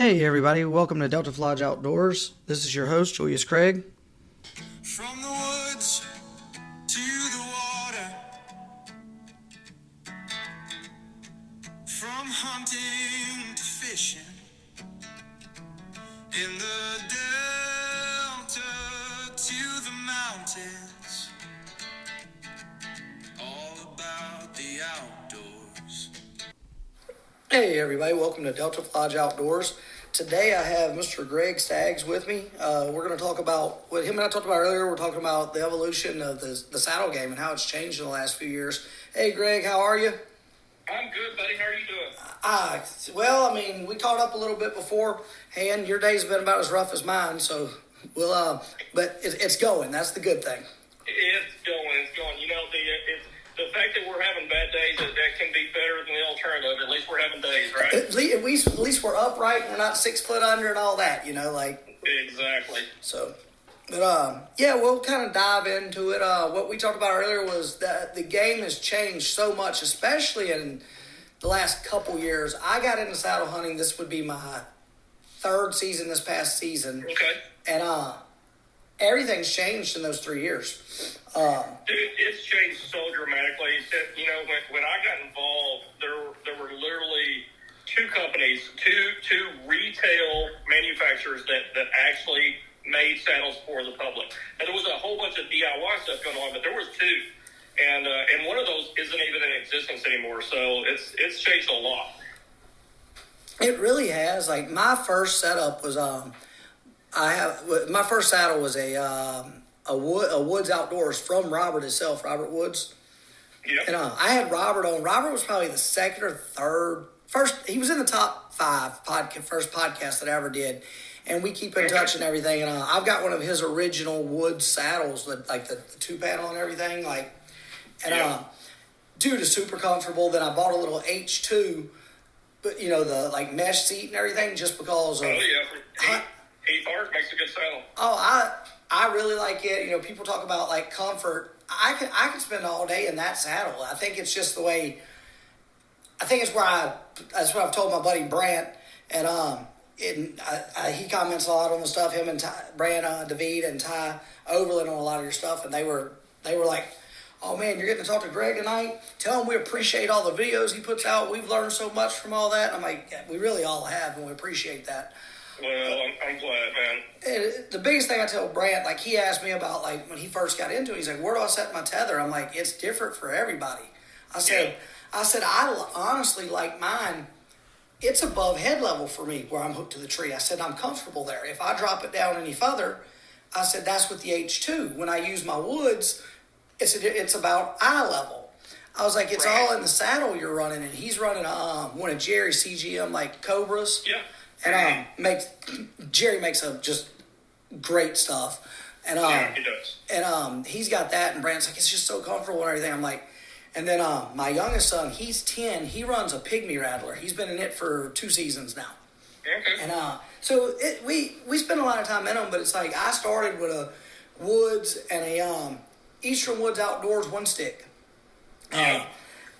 Hey everybody, welcome to Delta Lodge Outdoors. This is your host, Julius Craig. From the woods to the water, from hunting to fishing, in the delta to the mountains, all about the outdoors. Hey everybody, welcome to Delta Lodge Outdoors. Today I have Mr. Greg Staggs with me. We're going to talk about what him and I talked about earlier. We're talking about the evolution of the saddle game and how it's changed in the last few years. Hey Greg, how are you? I'm good, buddy. How are you doing? Well, I mean, we caught up a little bit beforehand. Your day's been about as rough as mine, so but it's going. That's the good thing. It's going. You know, the fact that we're having bad days, that can be better than the alternative. At least we're having days, right? At least we're upright and we're not 6 foot under and all that, like. Exactly. So, but yeah, we'll kind of dive into it. What we talked about earlier was that the game has changed so much, especially in the last couple years. I got into saddle hunting. This would be my third season this past season. Okay. And everything's changed in those 3 years. Dude, it's changed so dramatically. You know, when I got involved, there were literally two companies, two retail manufacturers that actually made saddles for the public. And there was a whole bunch of DIY stuff going on, but there was two. And one of those isn't even in existence anymore. So it's changed a lot. It really has. Like my first setup was my first saddle was a Woods Outdoors from Robert himself, Robert Woods. Yep. And I had Robert on. Robert was probably the second or third. First, he was in the top 5 first podcast that I ever did. And we keep in touch and everything. And I've got one of his original Woods saddles, like the 2-panel and everything. Dude is super comfortable. Then I bought a little H2, but the like mesh seat and everything, just because of. Oh yeah, Heath Hart makes a good saddle. Oh, I really like it. People talk about like comfort. I can spend all day in that saddle. I think it's just the way. I think that's what I've told my buddy Brant, and he comments a lot on the stuff. Him and Brant, David, and Ty Overland on a lot of your stuff, and they were like, "Oh man, you're getting to talk to Greg tonight. Tell him we appreciate all the videos he puts out. We've learned so much from all that." And I'm like, yeah, we really all have, and we appreciate that. Well, I'm glad, man. The biggest thing I tell Brant, like he asked me about, like when he first got into it, he's like, "Where do I set my tether?" I'm like, "It's different for everybody." I said, I honestly like mine. It's above head level for me where I'm hooked to the tree. I said, I'm comfortable there. If I drop it down any further, I said, that's with the H2. When I use my Woods, it's about eye level. I was like, it's all in the saddle you're running, and he's running one of Jerry's CGM like Cobras. Yeah. And Jerry makes just great stuff. And yeah, he does. And he's got that, and Brand's like, it's just so comfortable and everything. I'm like, and then my youngest son, he's 10. He runs a pygmy rattler. He's been in it for 2 seasons now. Okay. And so we spend a lot of time in them, but it's like I started with a Woods and a Eastern Woods Outdoors 1-stick. Yeah.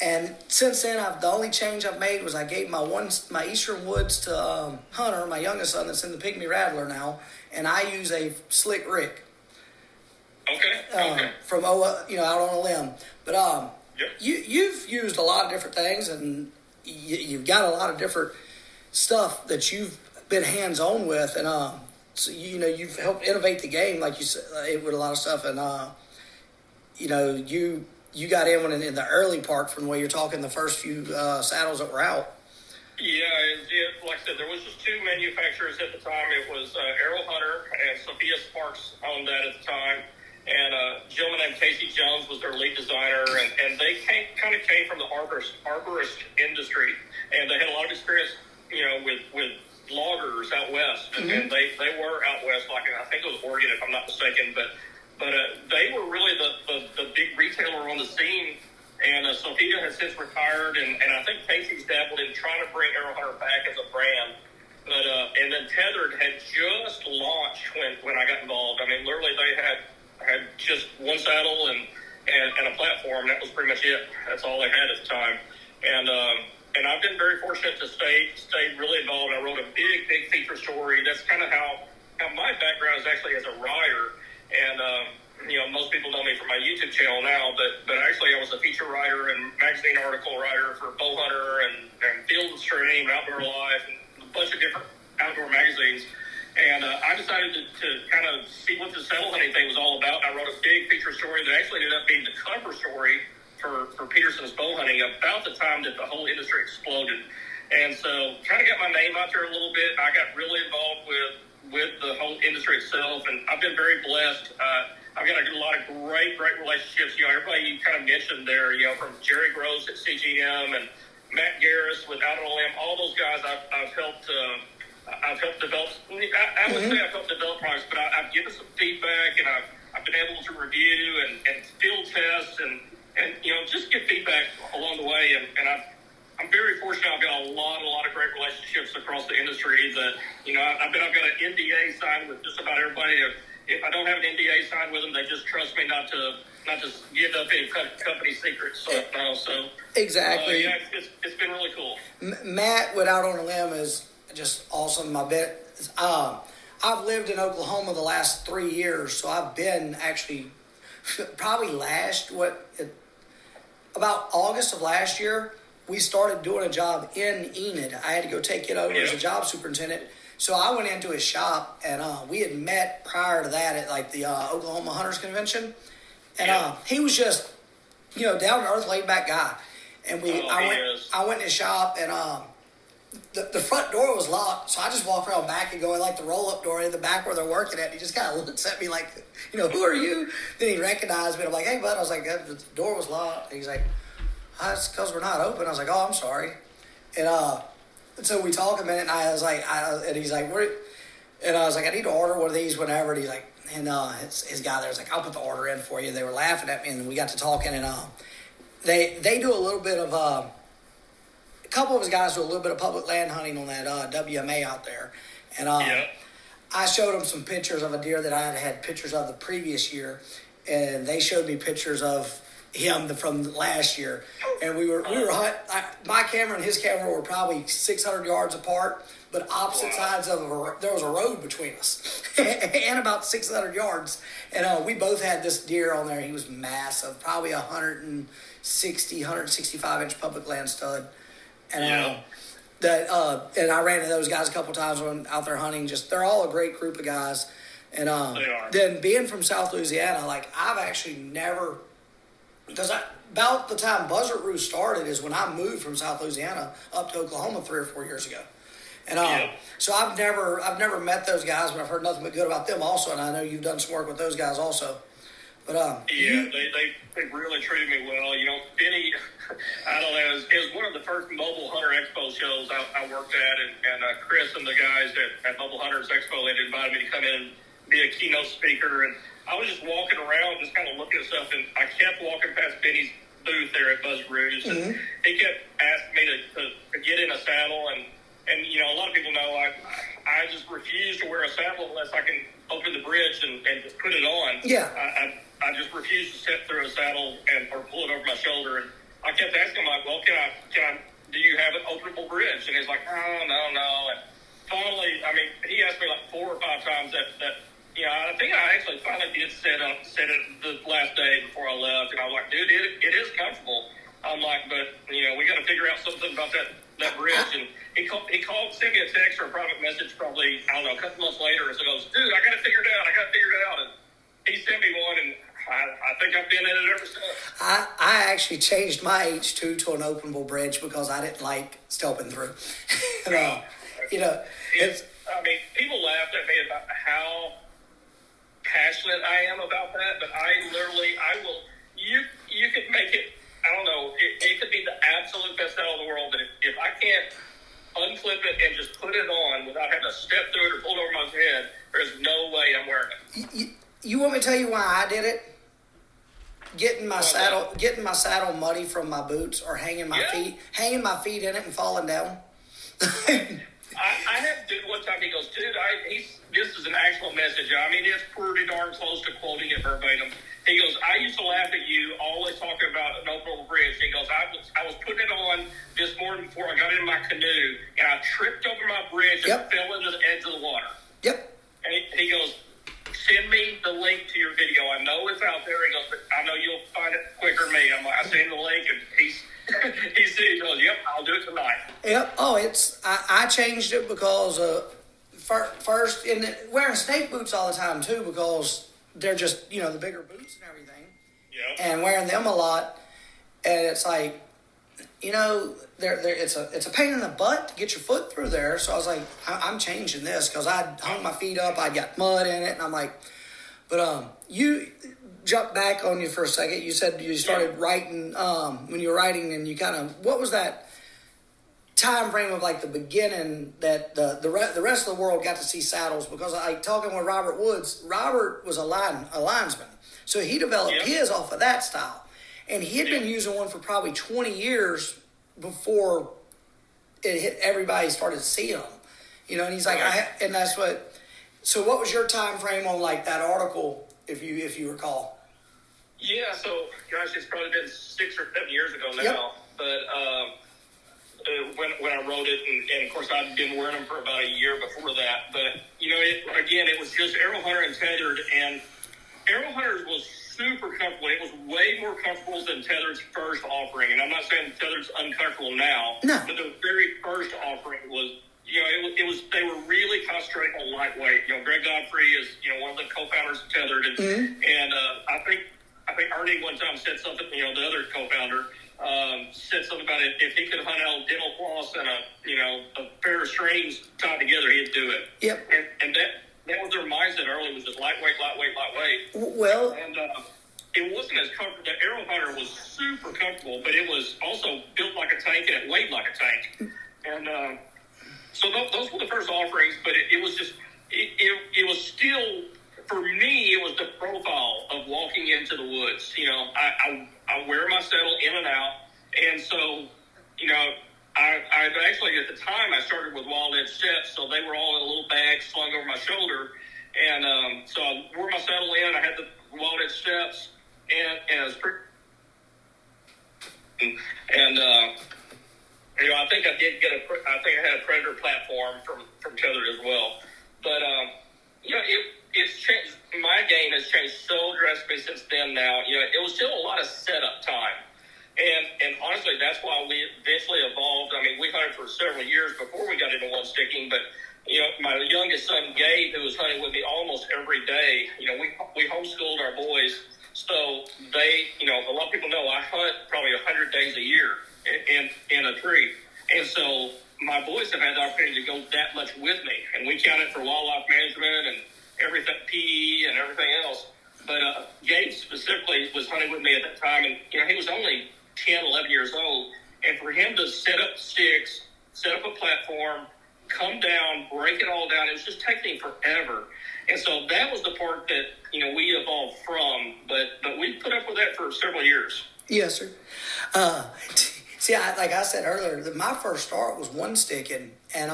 And since then, the only change I've made was I gave my Eastern Woods to Hunter, my youngest son, that's in the Pygmy Rattler now, and I use a Slick Rick. Okay. From out on a limb, but yep. You've used a lot of different things, and you've got a lot of different stuff that you've been hands on with, and so you've helped innovate the game, like you said, with a lot of stuff, and you got in the early part from where you're talking the first few saddles that were out. Yeah, like I said, there was just 2 manufacturers at the time. It was Arrow Hunter and Sophia Sparks owned that at the time. And a gentleman named Casey Jones was their lead designer. And they kind of came from the arborist industry. And they had a lot of experience, with loggers out west. Mm-hmm. And they were out west, like I think it was Oregon, if I'm not mistaken. But they were really the big retailer on the scene. And Sophia has since retired, and I think Casey's dabbled in trying to bring Arrow Hunter back as a brand. But and then Tethered had just launched when I got involved. I mean, literally they had just one saddle and a platform. That was pretty much it. That's all they had at the time. And I've been very fortunate to stay really involved. I wrote a big feature story. That's kind of how my background is actually as a writer. And, most people know me from my YouTube channel now, but actually I was a feature writer and magazine article writer for Bowhunter and Field and Stream, Outdoor Life, and a bunch of different outdoor magazines. And I decided to kind of see what the saddle hunting thing was all about. I wrote a big feature story that actually ended up being the cover story for Peterson's bow hunting about the time that the whole industry exploded. And so kind of got my name out there a little bit. I got really involved with the whole industry itself, and I've been very blessed. I've got a lot of great relationships. Everybody you kind of mentioned there, from Jerry Gross at CGM and Matt Garris with Out on a Limb, all those guys I've helped develop. I would say I've helped develop products, but I've given some feedback, and I've been able to review and field test and just get feedback along the way. And I'm very fortunate. I've got a lot of great relationships across the industry. That I've got an NDA signed with just about everybody. If I don't have an NDA signed with them, they just trust me not to give up any company secrets. So exactly. Yeah, it's been really cool. Matt with Out on a Limb is just awesome. I've lived in Oklahoma the last 3 years, so I've been actually probably about August of last year, we started doing a job in Enid. I had to go take it over as a job superintendent. So I went into his shop, and we had met prior to that at like the Oklahoma Hunters Convention. And he was just, down to earth, laid back guy. And I went in his shop, and the front door was locked, so I just walk around back and go in like the roll up door in the back where they're working at. And he just kind of looks at me like, who are you? Then he recognized me. I'm like, hey, bud. I was like, the door was locked. And he's like, it's because we're not open. I was like, oh, I'm sorry. And so we talk a minute, and I was like, and he's like, where? And I was like, I need to order one of these, whatever. And he's like, and his guy there was like, I'll put the order in for you. They were laughing at me, and we got to talking, and they do a little bit of a couple of his guys do a little bit of public land hunting on that WMA out there, and I showed them some pictures of a deer that I had pictures of the previous year, and they showed me pictures of him from last year, and we were hunting. My camera and his camera were probably 600 yards apart, but opposite sides of there was a road between us, and about 600 yards, and we both had this deer on there. He was massive, probably 165 inch public land stud, and and I ran into those guys a couple times when out there hunting. They're all a great group of guys, and then being from South Louisiana, like I've actually never. Because about the time Buzzard Roost started is when I moved from South Louisiana up to Oklahoma 3 or 4 years ago, and so I've never met those guys, but I've heard nothing but good about them also, and I know you've done some work with those guys also. But they really treated me well. Benny, I don't know, it was one of the first Mobile Hunter Expo shows I worked at, and Chris and the guys at Mobile Hunters Expo, they invited me to come in and be a keynote speaker, and I was just walking around, just kind of looking at stuff, and I kept walking past Benny's booth there at Buzzard Roost, and he kept asking me to get in a saddle, and a lot of people know I just refuse to wear a saddle unless I can open the bridge and just put it on. Yeah. I just refuse to sit through a saddle or pull it over my shoulder, and I kept asking him, like, well, can I do you have an openable bridge? And he's like, oh, no. And finally, he asked me like 4 or 5 times that I think I actually finally did set it the last day before I left, and I was like, dude, it is comfortable. I'm like, but we got to figure out something about that bridge. And he sent me a text or a private message probably, I don't know, a couple months later, and so goes, dude, I got to figure it out. And he sent me one, and I think I've been in it ever since. I actually changed my H2 to an openable bridge because I didn't like stepping through. People laughed at me about how passionate I am about that, but you could make it, I don't know, it could be the absolute best out of the world, but if I can't unclip it and just put it on without having to step through it or pull it over my head, there's no way I'm wearing it. You want me to tell you why I did it? Getting my saddle muddy from my boots or hanging my feet in it and falling down. I had a dude one time, he goes, dude, this is an actual message. It's pretty darn close to quoting it verbatim. He goes, I used to laugh at you always talking about an openable bridge. He goes, I was putting it on this morning before I got in my canoe, and I I tripped over my bridge and Yep. fell into the edge of the water. Yep. And he goes, send me the link to your video. I know it's out there. He goes, but I know you'll find it quicker than me. I'm like, I sent him the link, and he goes, yep, I'll do it tonight. Yep. Oh, I changed it because first wearing snake boots all the time too, because they're just the bigger boots and everything. Yeah. And wearing them a lot, and it's like, it's a pain in the butt to get your foot through there. So I was like, I'm changing this because I hung my feet up, I got mud in it, and I'm like, but you jump back on you for a second. You said you started writing when you were writing, and you kind of, what was that time frame of like the beginning that the rest of the world got to see saddles? Because talking with Robert Woods, Robert was a linesman, so he developed his off of that style. And he had been using one for probably 20 years before it hit everybody started to see them. And he's like, and that's what. So what was your time frame on like that article, if you recall? Yeah, so gosh, it's probably been 6 or 7 years ago now. Yep. But when I wrote it, and of course I'd been wearing them for about a year before that. But it was just Arrow Hunter and tethered, and Arrow Hunters was super comfortable. It was way more comfortable than Tethered's first offering. And I'm not saying Tethered's uncomfortable now, no. But the very first offering was, it was they were really concentrating on lightweight. Greg Godfrey is, one of the co-founders of Tethered, and I think Ernie one time said something. The other co-founder said something about it. If he could hunt out dental floss and a pair of strings tied together, he'd do it. Yep. And that was their mindset early, was just lightweight. Well, and it wasn't as comfortable. The Arrow Hunter was super comfortable, but it was also built like a tank and it weighed like a tank. And so those were the first offerings, but it was just, it was still, for me, it was the profile of walking into the woods. I wear my saddle in and out, and so, I actually, at the time, I started with Wild Edge Steps, so they were all in a little bag slung over my shoulder, and so I wore my saddle in, I had the Wild Edge Steps, and I was pretty, and I think I did get I think I had a Predator platform from Tethered as well, but, it's changed, my game has changed so drastically since then now, it was still a lot of setup time. And honestly, that's why we eventually evolved. I mean, we hunted for several years before we got into one sticking, but, my youngest son, Gabe, who was hunting with me almost every day, we homeschooled our boys. So they, a lot of people know I hunt probably 100 days a year in a tree. And so my boys have had the opportunity to go that much with me. And we counted for wildlife management and everything, PE and everything else. But Gabe specifically was hunting with me at that time, and he was only 10, 11 years old, and for him to set up sticks, set up a platform, come down, break it all down, it was just taking forever. And so that was the part that, we evolved from, but we put up with that for several years. Yes, sir. See, like I said earlier, my first start was one sticking, and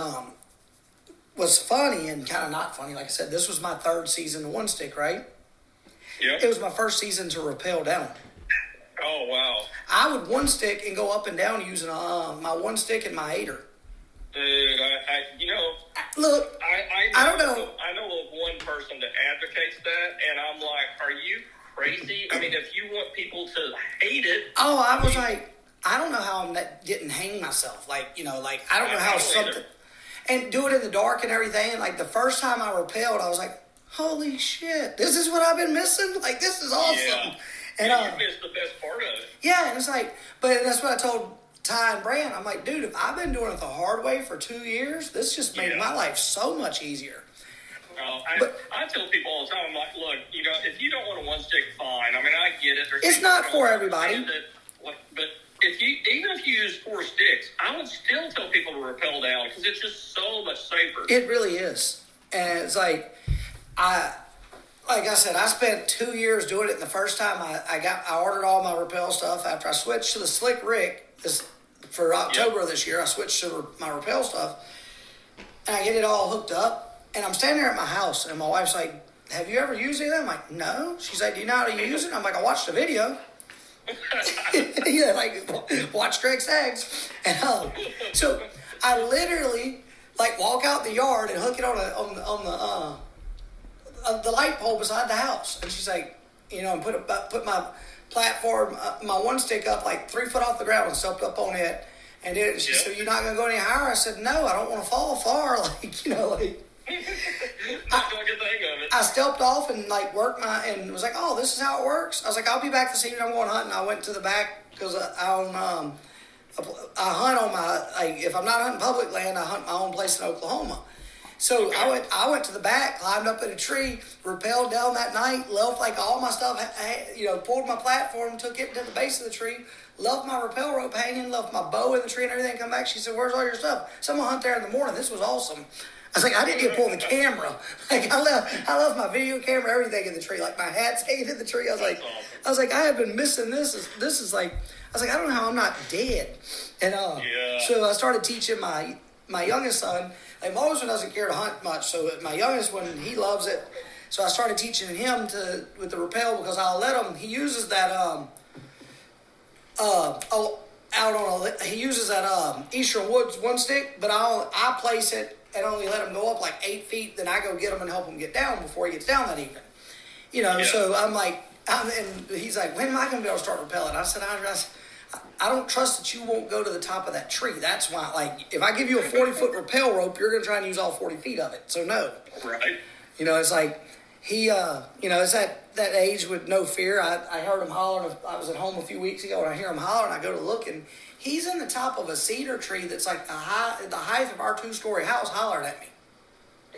was funny and kind of not funny. Like I said, this was my third season of one stick, right? Yeah. It was my first season to rappel down. Oh, wow. I would one stick and go up and down using my one stick and my aider. Dude, Look, I don't know. I know of one person that advocates that, and I'm like, are you crazy? I mean, if you want people to hate it. Oh, I was like, I don't know how I didn't hang myself. Like, I don't know how something. Either. And do it in the dark and everything. Like, the first time I rappelled, I was like, holy shit, this is what I've been missing? Like, this is awesome. Yeah. And you missed the best part of it. Yeah, and it's like, but that's what I told Ty and Brand. I'm like, dude, if I've been doing it the hard way for 2 years, this just made my life so much easier. I tell people all the time, I'm like, look, if you don't want a one stick, fine. I mean, I get it. It's not for everybody. But even if you use 4 sticks, I would still tell people to rappel down because it's just so much safer. It really is. And it's like, like I said, I spent 2 years doing it. And the first time I ordered all my rappel stuff after I switched to the Slick Rick for October of this year. I switched to my rappel stuff, and I get it all hooked up. And I'm standing there at my house, and my wife's like, "Have you ever used anything?" I'm like, "No." She's like, "Do you know how to use it?" I'm like, "I watched the video." Yeah, like watch Greg Staggs. And so I literally like walk out the yard and hook it on the light pole beside the house, and she's like, and put my platform, my one stick up like 3 foot off the ground and stepped up on it, and she said, "You're not gonna go any higher?" I said, "No, I don't want to fall far." I stepped off and like worked and was like, "Oh, this is how it works." I was like, "I'll be back this evening. I'm going hunting." I went to the back because I hunt on if I'm not hunting public land, I hunt my own place in Oklahoma. So I went to the back, climbed up in a tree, rappelled down that night, left like all my stuff, pulled my platform, took it to the base of the tree, left my rappel rope hanging, left my bow in the tree and everything. Come back, she said, "Where's all your stuff?" So I'm gonna hunt there in the morning. This was awesome. I was like, I didn't even pull the camera. Like I left my video camera, everything in the tree. Like my hat's hanging in the tree. I was like, I have been missing this. This is like, I was like, I don't know how I'm not dead. And so I started teaching my youngest son. Like my oldest one doesn't care to hunt much, so my youngest one, he loves it. So I started teaching him with the rappel because I'll let him. He uses that he uses that Eastern Woods one stick, but I place it and only let him go up like 8 feet. Then I go get him and help him get down before he gets down that evening. So I'm like, and he's like, "When am I going to be able to start rappelling?" I said, I don't trust that you won't go to the top of that tree. That's why, like, if I give you a 40-foot rappel rope, you're going to try and use all 40 feet of it. So, no. Right. It's like he, it's that age with no fear. I heard him hollering. I was at home a few weeks ago, and I hear him hollering. I go to look, and he's in the top of a cedar tree that's like the height of our 2-story house hollering at me.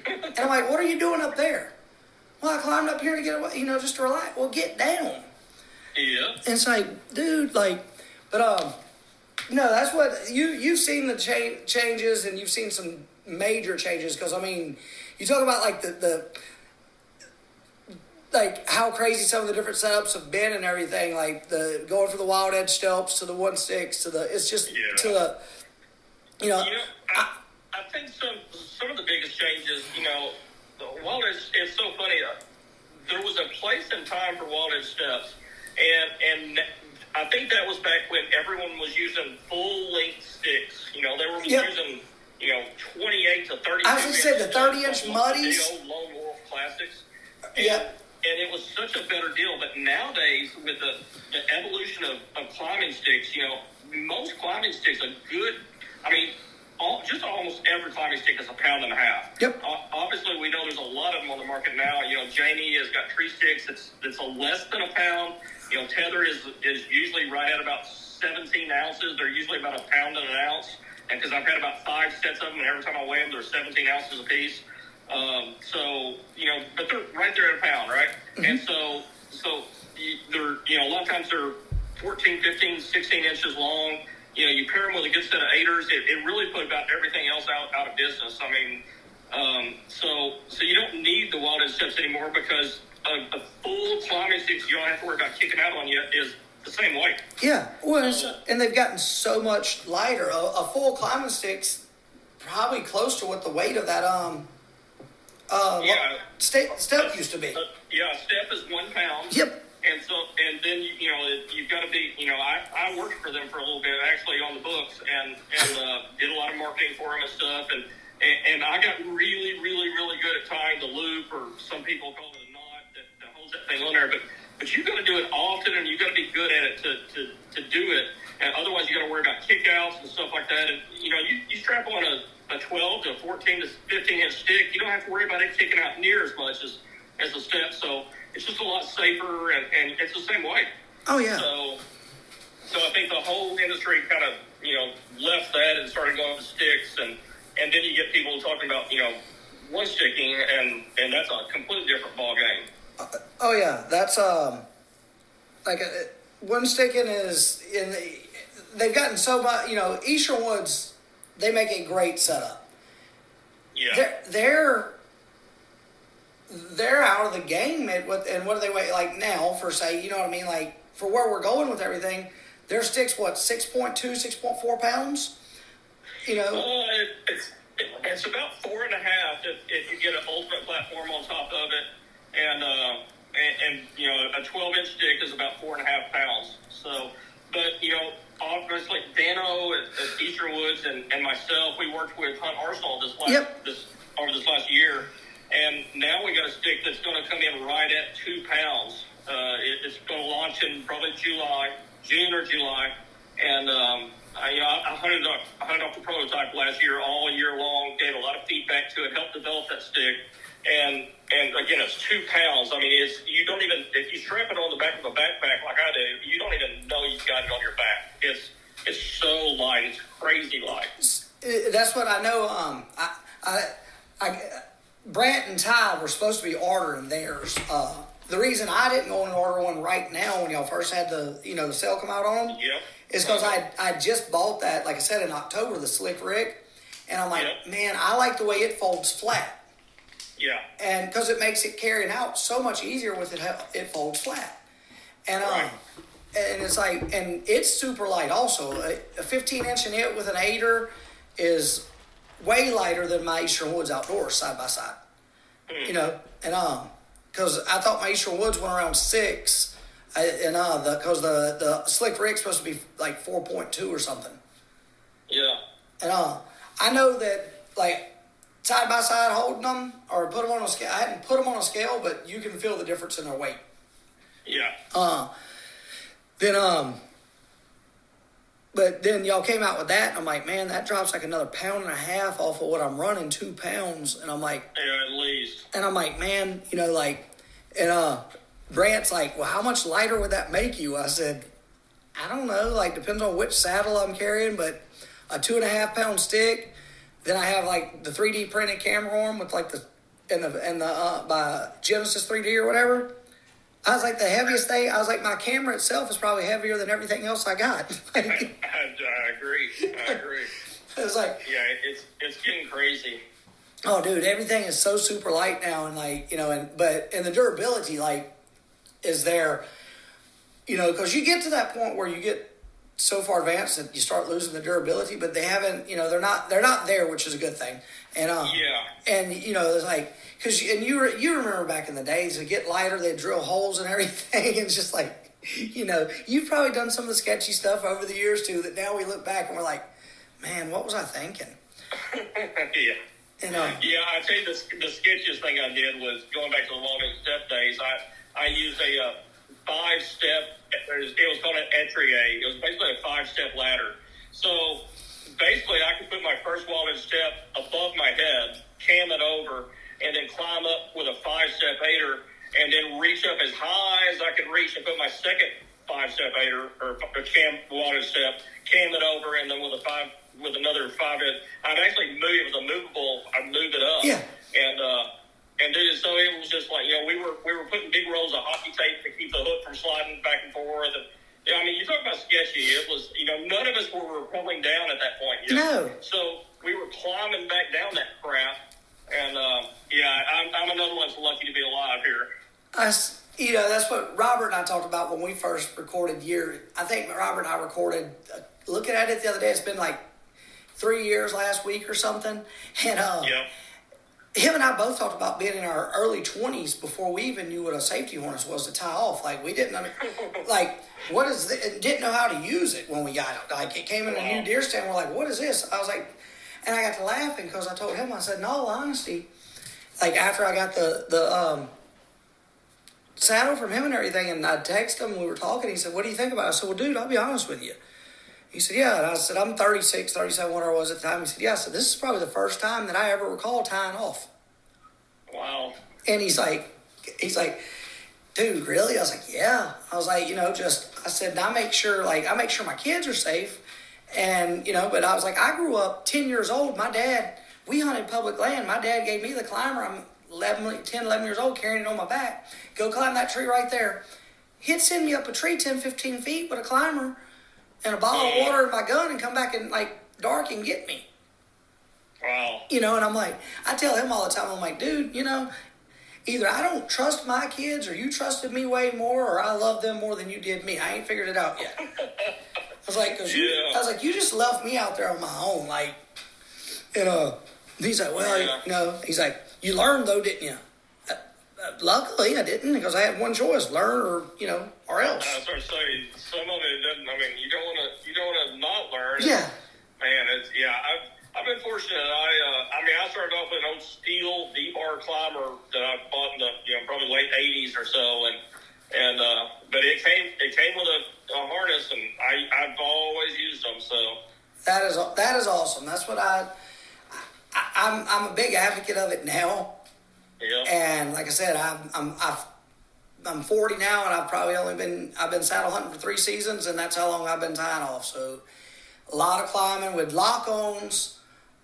And I'm like, "What are you doing up there?" "Well, I climbed up here to get away, just to relax." "Well, get down." Yeah. And it's like, dude, like... But no, that's what you've seen the changes, and you've seen some major changes. Because I mean, you talk about like the like how crazy some of the different setups have been and everything. Like the going from the wild edge stumps to the one sticks to the to the I think some of the biggest changes. The wild edge. It's so funny. There was a place and time for wild edge steps, and I think that was back when everyone was using full-length sticks. They were using, 28 to 30. I was going to say the 30-inch muddies. The old Lone Wolf classics. Yeah. And it was such a better deal. But nowadays, with the evolution of climbing sticks, most climbing sticks are good. I mean, just almost every climbing stick is 1.5 pounds. Yep. Obviously, we know there's a lot of them on the market now. Jamie has got tree sticks that's a less than 1 pound. Tether is usually right at about 17 ounces. They're usually about 1 pound and an ounce. And because I've had about 5 sets of them, and every time I weigh them, they're 17 ounces a piece. But they're right there at 1 pound, right? Mm-hmm. And so they're, a lot of times they're 14, 15, 16 inches long. You pair them with a good set of aiders. It really put about everything else out of business. I mean, so you don't need the wild edge steps anymore because a full climbing stick you don't have to worry about kicking out on you is the same weight. Yeah, well, and they've gotten so much lighter. A full climbing stick's probably close to what the weight of that step used to be. Step is 1 pound. Yep. And then you've got to be. I worked for them for a little bit actually on the books and did a lot of marketing for them and stuff and I got really really really good at tying the loop, or some people call it a knot that holds that thing on there. But you've got to do it often, and you've got to be good at it to do it. And otherwise, you got to worry about kickouts and stuff like that. And you strap on a 12 to 14 to 15 inch stick, you don't have to worry about it kicking out near as much as a step. So it's just a lot safer, and it's the same way. Oh yeah. So I think the whole industry kind of left that and started going to sticks, and then you get people talking about one sticking, and that's a completely different ball game. Oh yeah, that's one sticking is they've gotten so much. Eastern Woods, they make a great setup. Yeah, they're out of the game and what do they weigh like now for say, what I mean, like for where we're going with everything, their sticks 6.2, 6.4 pounds. It's about 4.5 if you get an ultimate platform on top of it, and a 12-inch stick is about 4.5 pounds. So, but obviously Dano at Eastern Woods and myself, we worked with Hunt Arsenal over this last year, and now we got a stick that's going to come in right at 2 pounds. It's going to launch in probably June or July, and I hunted off the prototype last year all year long, gave a lot of feedback to it, helped develop that stick, and again, it's 2 pounds. I mean, you don't even, if you strap it on the back of a backpack like I do, you don't even know you've got it on your back. It's so light, it's crazy light. That's what I know. Brant and Ty were supposed to be ordering theirs. The reason I didn't go and order one right now when y'all first had the sale come out on them, is because I just bought that, like I said, in October, the Slick Rig, and I'm like, man, I like the way it folds flat. Yeah. And because it makes it carrying out so much easier with it folds flat. And and it's like, and it's super light also. A 15-inch in it with an 8er is way lighter than my Eastern Woods Outdoors side by side. And because I thought my Eastern Woods went around 6, because the Slick Rig's supposed to be like 4.2 or something. Yeah. And I know that, like, side by side holding them or put them on a scale. I hadn't put them on a scale, but you can feel the difference in their weight. Yeah. But then y'all came out with that, and I'm like, man, that drops like another 1.5 pounds off of what I'm running, 2 pounds, and I'm like, yeah, at least. And I'm like, man, Brant's like, well, how much lighter would that make you? I said, I don't know, like, depends on which saddle I'm carrying, but a 2.5 pound stick. Then I have like the 3D printed camera arm with like by Genesis 3D or whatever. I was like, the heaviest thing, I was like, my camera itself is probably heavier than everything else I got. I agree. It was like, yeah, it's getting crazy. Oh, dude, everything is so super light now, and like, but the durability, like, is there, because you get to that point where you get so far advanced that you start losing the durability, but they haven't, they're not there, which is a good thing. And and it's like, because you remember back in the days, they get lighter, they drill holes and everything, and it's just like, you've probably done some of the sketchy stuff over the years too, that now we look back and we're like, man, what was I thinking? Yeah. I tell you, the sketchiest thing I did was going back to the long step days. I used a 5-step. It was called an étrier. It was basically a 5-step ladder. So basically, I could put my first walnut step above my head, cam it over, and then climb up with a 5-step 8er, and then reach up as high as I could reach and put my second 5-step 8er or cam walnut step, cam it over, and then with another 5. I'd actually move it. It was a movable. I'd move it up. Yeah. And then, so it was just like, we were putting big rolls of hockey tape to keep the hook from sliding back and forth. And you talk about sketchy. It was, none of us were rappelling down at that point yet. No. So we were climbing back down that crap. And I'm another one that's lucky to be alive here. That's what Robert and I talked about when we first recorded I think Robert and I recorded, looking at it the other day, it's been like 3 years last week or something. And him and I both talked about being in our early 20s before we even knew what a safety harness was to tie off. Like, we didn't, what is this? Didn't know how to use it when we got it. Like, it came in a new deer stand. We're like, what is this? I was like, and I got to laughing because I told him, I said, in all honesty, like, after I got the saddle from him and everything, and I texted him, we were talking, he said, what do you think about it? I said, well, dude, I'll be honest with you. He said, yeah. And I said, I'm 36, 37, whatever I was at the time. He said, yeah. I said, this is probably the first time that I ever recall tying off. Wow. And he's like, dude, really? I was like, yeah. I was like, I said, I make sure my kids are safe. And, but I was like, I grew up 10 years old. My dad, we hunted public land. My dad gave me the climber. I'm 10, 11 years old, carrying it on my back. Go climb that tree right there. He'd send me up a tree 10, 15 feet with a climber and a bottle of water in my gun and come back in like dark and get me. Wow. And I'm like, I tell him all the time, I'm like, dude, either I don't trust my kids or you trusted me way more or I love them more than you did me. I ain't figured it out yet. I was like, you just left me out there on my own. Like, he's like, well, he's like, you learned though, didn't you? Luckily, I didn't because I had one choice: learn or else. I was going to say, some of it doesn't. I mean, you don't want to not learn. Yeah. Man, I've been fortunate. I started off with an old steel D-bar climber that I bought in the probably late '80s or so, but it came with a harness, and I've always used them. So That is awesome. That's what I'm a big advocate of it now. yeah. And like I said, I'm 40 now, and I've been saddle hunting for 3 seasons, and that's how long I've been tying off. So a lot of climbing with lock-ons,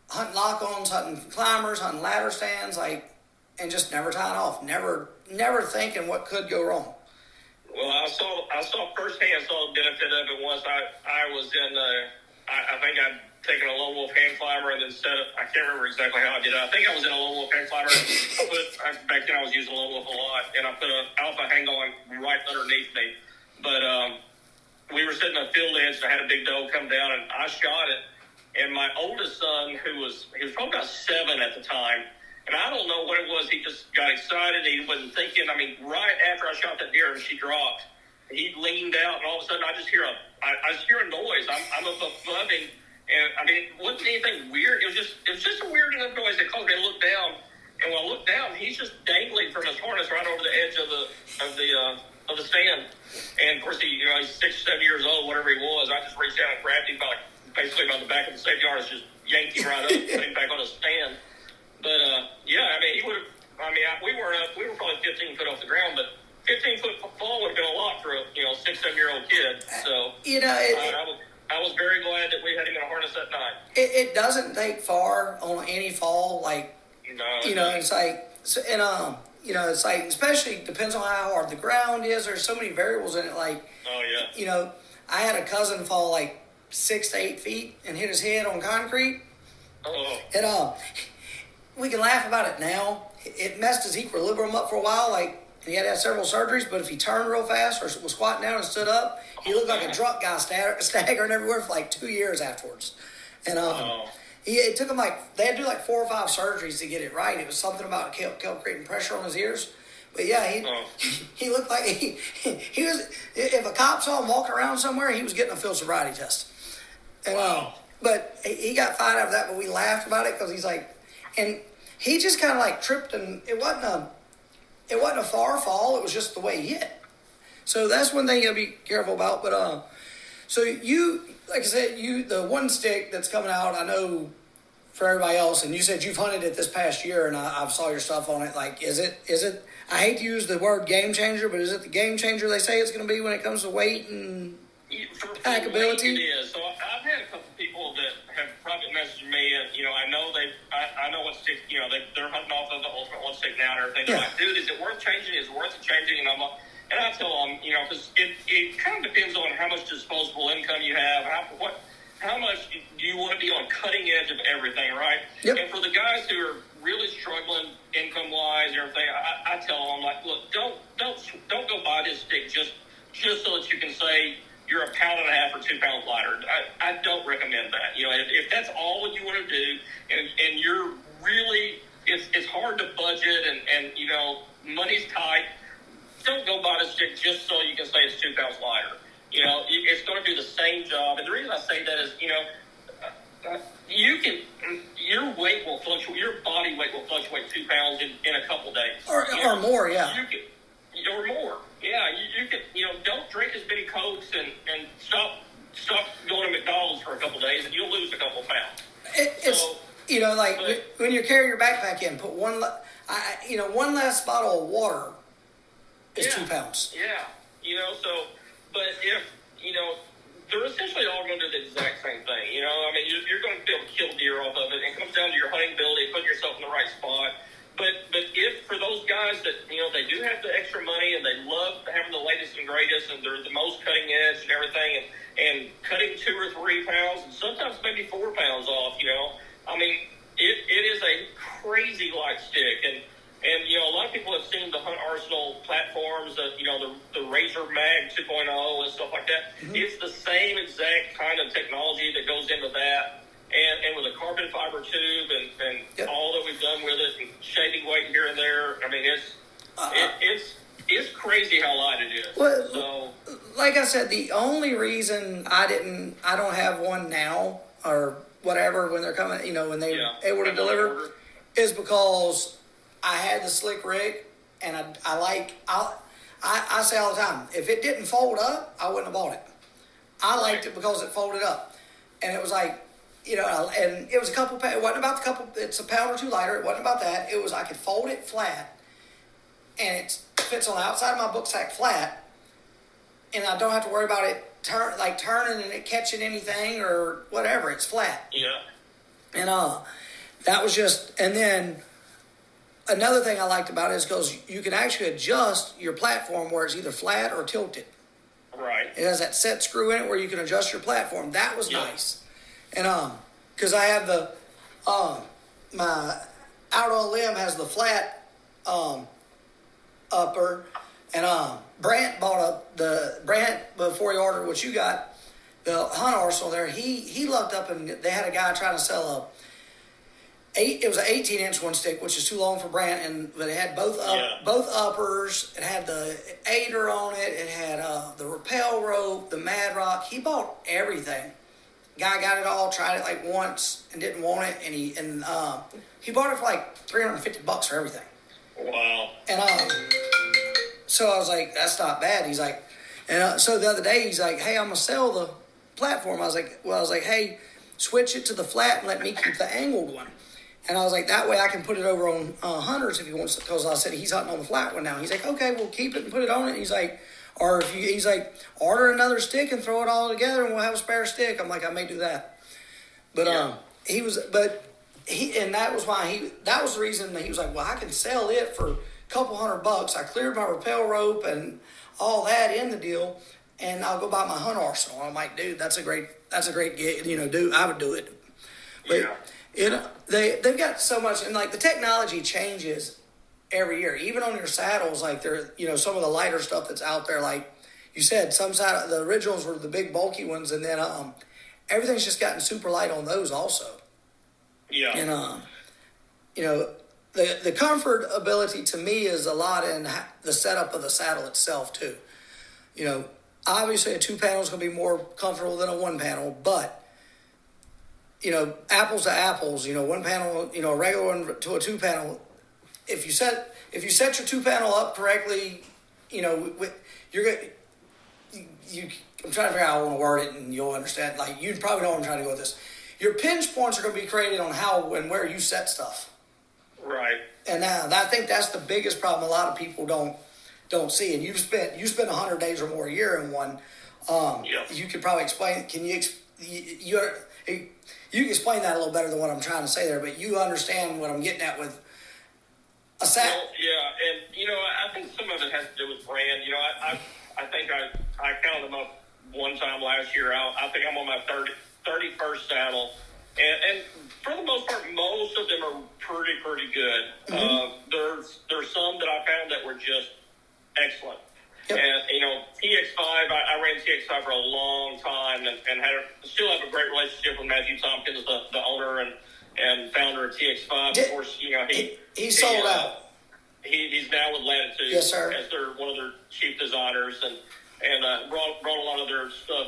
hunting climbers, hunting ladder stands, and just never tying off, never thinking what could go wrong. Well, I saw firsthand the benefit of it once. I was in I think I'd taken a lone wolf hand climber and then I can't remember exactly how I did it. I think I was in a lone wolf hand climber. Back then I was using lone wolf a lot, and I put an alpha hang on right underneath me. But we were sitting on a field edge, and I had a big doe come down, and I shot it. And my oldest son, he was probably about 7 at the time, and I don't know what it was. He just got excited. He wasn't thinking. I mean, right after I shot that deer and she dropped, he leaned out, and all of a sudden I just hear a noise. I'm above him, and I mean, it wasn't anything weird. It was just a weird enough noise that caused me to look down. And when I looked down, he's just dangling from his harness right over the edge of the stand. And of course, he's 6 or 7 years old, whatever he was. I just reached out and grabbed him basically by the back of the safety harness, just yanked him right up, put him back on his stand. But yeah, I mean, he would have. I mean, we were probably 15 foot off the ground, but 15-foot fall would have been a lot for a 6, 7 year old kid. So I was very glad that we had him in a harness that night. It doesn't take far on any fall, it's like, it's like, especially depends on how hard the ground is. There's so many variables in it. Oh yeah. I had a cousin fall 6 to 8 feet and hit his head on concrete. Oh. And we can laugh about it now. It messed his equilibrium up for a while. He had to have several surgeries, but if he turned real fast or was squatting down and stood up, he looked like a drunk guy staggering everywhere for 2 years afterwards. And it took him they had to do 4 or 5 surgeries to get it right. It was something about kept creating pressure on his ears. But yeah, he looked like he was. If a cop saw him walking around somewhere, he was getting a field sobriety test. And but he got fine out of that. But we laughed about it because he's and he just kind of tripped, and it wasn't a far fall. It was just the way he hit. So that's one thing you gotta be careful about. But so you, like I said, the one stick that's coming out, I know for everybody else, and you said you've hunted it this past year, and I saw your stuff on it. Is it? I hate to use the word game changer, but is it the game changer they say it's going to be when it comes to weight and packability? It is. So I've had a couple people that have private messaged me, and I know I know what stick, they're hunting off of the Ultimate One Stick now and everything. They're like, dude, is it worth changing? Is it worth changing? And I tell them, because it kind of depends on how much disposable income you have, how much do you want to be on cutting edge of everything, right? Yep. And for the guys who are really struggling income-wise and everything, I tell them, look, don't go buy this stick just so that you can say you're 1.5 pounds or 2 pounds lighter. I don't recommend that. If that's all you want to do, and you're really, it's hard to budget and money's tight, don't go buy the stick just so you can say it's 2 pounds lighter. It's going to do the same job. And the reason I say that is, your weight will fluctuate, your body weight will fluctuate 2 pounds in a couple days. Or more, yeah. Or more. Yeah, you can, don't drink as many Cokes and stop going to McDonald's for a couple days and you'll lose a couple pounds. When you carry your backpack in, put one less bottle of water is 2 pounds. Yeah, but if, they're essentially all going to do the exact same thing. You're going to be able to kill deer off of it. It comes down to your hunting ability, putting yourself in the right spot. But if for those guys that, they do have the extra money and they love having the latest and greatest and they're the most cutting edge and everything and cutting 2 or 3 pounds and sometimes maybe 4 pounds off, it is a crazy light stick. And a lot of people have seen the Hunt Arsenal platforms, the Razor Mag 2.0 and stuff like that. Mm-hmm. It's the same exact kind of technology that goes into that. And with a carbon fiber tube and all that we've done with it and shaving weight here and there, it's It's crazy how light it is. Well, So like I said, the only reason I don't have one now or whatever when they're coming, when they able to deliver, is because I had the slick rig, and I say all the time, if it didn't fold up, I wouldn't have bought it. I liked it because it folded up, and it was like, and it was a couple. It wasn't about the couple. It's a pound or two lighter. It wasn't about that. It was I could fold it flat, and it fits on the outside of my book sack flat, and I don't have to worry about it turning and it catching anything or whatever. It's flat. yeah, And that was just. And then another thing I liked about it is because you can actually adjust your platform where it's either flat or tilted. right. It has that set screw in it where you can adjust your platform. That was nice. And because I have the my out on limb has the flat upper, and Brant bought Brant before he ordered what you got, the Hunt Arsenal there. He looked up and they had a guy trying to sell it was an 18-inch one stick, which is too long for Brant, but it had both uppers. It had the aider on it. It had the rappel rope, the Mad Rock. He bought everything. Guy got it all, tried it like once and didn't want it, and he bought it for like $350 for everything. Wow. And so I was like, that's not bad. He's like, and so the other day he's like, hey, I'm gonna sell the platform. I was like, hey, switch it to the flat and let me keep the angled one. And I was like, that way I can put it over on Hunter's if he wants to, because I said he's hunting on the flat one now. He's like, okay, we'll keep it and put it on it. And he's like, he's like, order another stick and throw it all together and we'll have a spare stick. I'm like, I may do that. But and that was that was the reason that he was like, well, I can sell it for a couple $100. I cleared my rappel rope and all that in the deal, and I'll go buy my Hunt Arsenal. I'm like, dude, that's a great gig. I would do it. But they've got so much, and like the technology changes every year. Even on your saddles, like some of the lighter stuff that's out there, like you said, the originals were the big bulky ones, and then everything's just gotten super light on those also. Yeah. And the comfort ability to me is a lot in the setup of the saddle itself too. Obviously a 2-panel is going to be more comfortable than a 1-panel, but apples to apples, 1-panel, a regular one to a 2-panel. If you set your 2-panel up correctly, you're going. I'm trying to figure out how I want to word it, and you'll understand. Like, you probably know what I'm trying to go with this. Your pinch points are going to be created on how and where you set stuff. Right. And I think that's the biggest problem. A lot of people don't see. And you've spent 100 days or more a year in one. You could probably explain. Can you can explain that a little better than what I'm trying to say there? But you understand what I'm getting at with a saddle. Well, yeah, and I think some of it has to do with brand. I think I counted them up one time last year. I think I'm on my 31st saddle, and for the most part, most of them are pretty good. Mm-hmm. There's some that I found that were just excellent. Yep. And TX5, I ran TX5 for a long time, and still have a great relationship with Matthew Tompkins, the owner and founder of TX5. Of course, he sold out. He's now with Latitude, yes, sir, as one of their chief designers, and brought a lot of their stuff,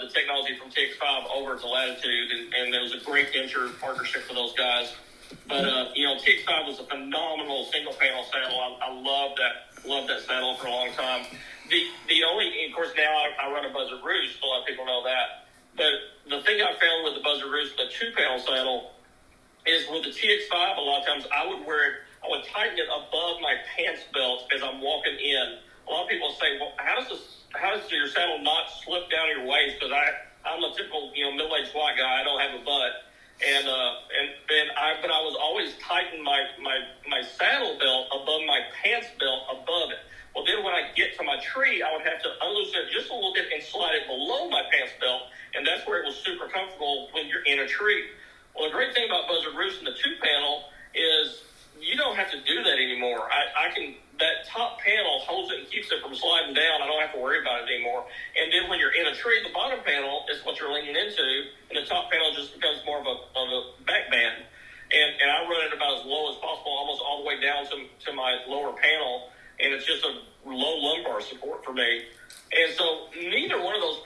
the technology from TX5 over to Latitude, and there was a great venture partnership for those guys. But TX5 was a phenomenal single panel saddle. I loved that saddle for a long time. The only, of course, now I run a Buzzard Roost. A lot of people know that. But the thing I found with the Buzzard Roost, the 2-panel saddle, is with the TX5. A lot of times I would tighten it above my pants belt as I'm walking in. A lot of people say, well, how does your saddle not slip down your waist? Because I'm a typical middle-aged white guy. I don't have a butt, but I was always tightening my saddle belt above my pants belt above it. Well, then when I get to my tree, I would have to unloosen it just a little bit and slide it below my pants belt, and that's where it was super comfortable when you're in a tree. Well, the great thing about Buzzard Roost and the 2-panel is you don't have to do that anymore. That top panel holds it and keeps it from sliding down. I don't have to worry about it anymore. And then when you're in a tree, the bottom panel is what you're leaning into, and the top panel just becomes more of a back band. And I run it about as low as possible, almost all the way down to my lower panel. and it's just a low lumbar support for me. And so neither one of those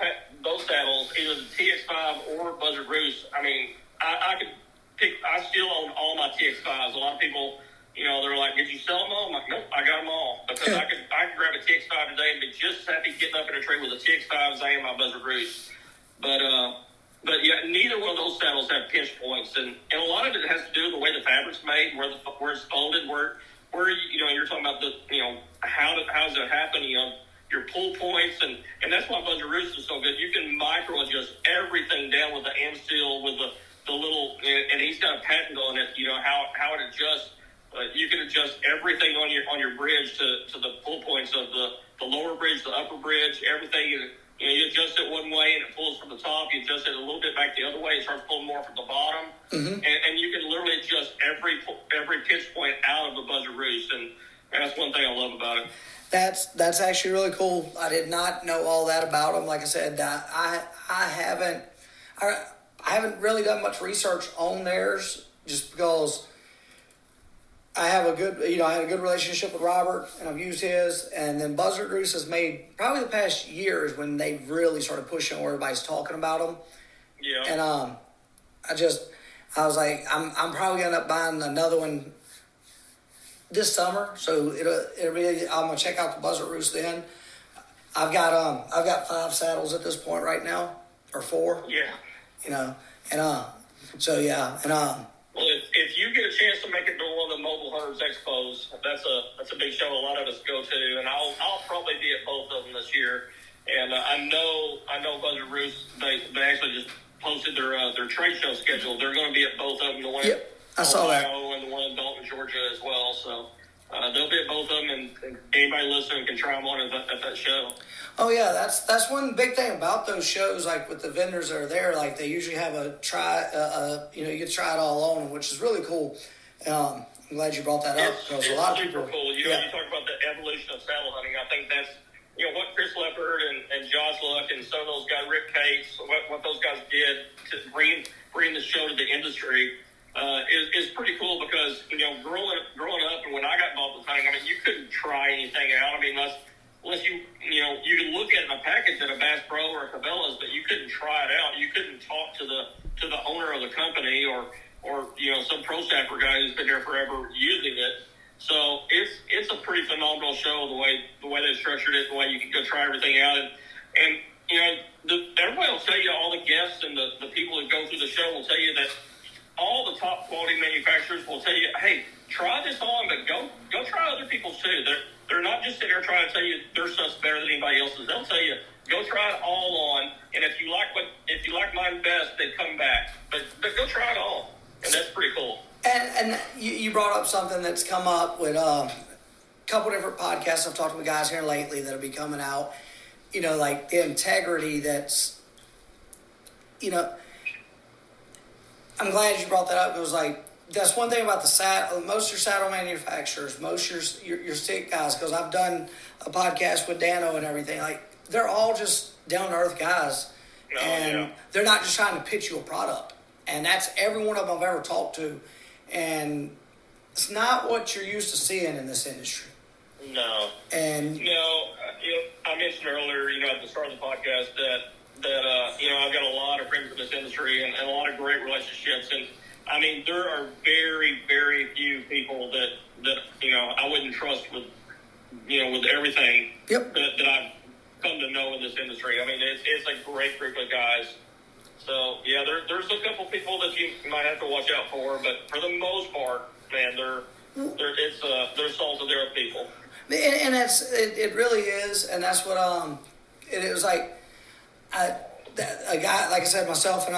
saddles, either the TX5 or Buzzard Roost, I mean, I could pick. I still own all my TX5s. A lot of people, they're like, "Did you sell them all?" I'm like, "Nope, I got them all because I could grab a TX5 today and be just happy getting up in a tree with a TX5 as I am my Buzzard Roost." But yeah, neither one of those saddles have pinch points, and a lot of it has to do with the way the fabric's made, where it's folded, where you're talking about how does it happen, your pull points, and that's why Buzzard Roost is so good. You can micro adjust everything down with the M seal, with the little, and he's got a patent on it. How it adjusts. You can adjust everything on your bridge to the pull points of the lower bridge, the upper bridge, everything. You adjust it one way and it pulls from the top. You adjust it a little bit back the other way, it starts pulling more from the bottom. Mm-hmm. And you can literally adjust every pitch point out of the Buzzard Roost, and that's one thing I love about it. That's actually really cool. I did not know all that about them. Like I said, I haven't really done much research on theirs just because I have I had a good relationship with Robert, and I've used his. And then Buzzard Roost has made probably the past years when they really started pushing where everybody's talking about them. Yeah. And I was like, I'm probably gonna end up buying another one this summer. So I'm gonna check out the Buzzard Roost then. I've got 5 saddles at this point right now, or 4. Yeah. So yeah, Well, if you get a chance to make it to one of the Mobile Hunters Expos, that's a big show a lot of us go to, and I'll probably be at both of them this year. And I know Buzzard Roost, they actually just posted their trade show schedule. They're going to be at both of them. The one I saw that, and the one in Dalton, Georgia as well. So they'll be at both of them, and anybody listening can try them on at that show. Oh yeah, that's one big thing about those shows. Like with the vendors that are there, like they usually have a try. You get to try it all on, which is really cool. I'm glad you brought that up because a lot of people. It's super cool. You talk about the evolution of saddle hunting. I think that's what Chris Leopard and Josh Luck and some of those guys, Rick Cates, what those guys did to bring the show to the industry is pretty cool because growing up and when I got involved with hunting, I mean you couldn't try anything out. I mean unless you can look at it in a package at a Bass Pro or a Cabela's, but you couldn't try it out. You couldn't talk to the owner of the company or some pro staffer guy who's been there forever using it. So it's a pretty phenomenal show the way they structured it, the way you can go try everything out, and everybody will tell you, all the guests and the people that go through the show will tell you that all the top quality manufacturers will tell you, hey, try this on, but go try other people's too. They're not just sitting there trying to tell you their stuff's better than anybody else's. They'll tell you, go try it all on, and if you like mine best, then come back. But go try it all, and that's pretty cool. And you brought up something that's come up with a couple different podcasts I've talked with guys here lately that'll be coming out. Like the integrity that's. I'm glad you brought that up. It was like. That's one thing about the saddle. Most of your saddle manufacturers, most of your stick guys, because I've done a podcast with Dano and everything. Like they're all just down to earth guys, they're not just trying to pitch you a product. And that's every one of them I've ever talked to, and it's not what you're used to seeing in this industry. No. And I mentioned earlier, at the start of the podcast that I've got a lot of friends in this industry and a lot of great relationships and. I mean, there are very, very few people that I wouldn't trust with everything that I've come to know in this industry. I mean, it's a great group of guys. So yeah, there's a couple people that you might have to watch out for, but for the most part, man, they're salt of the earth people. And it really is, and that's what it was like. A guy, like I said, myself and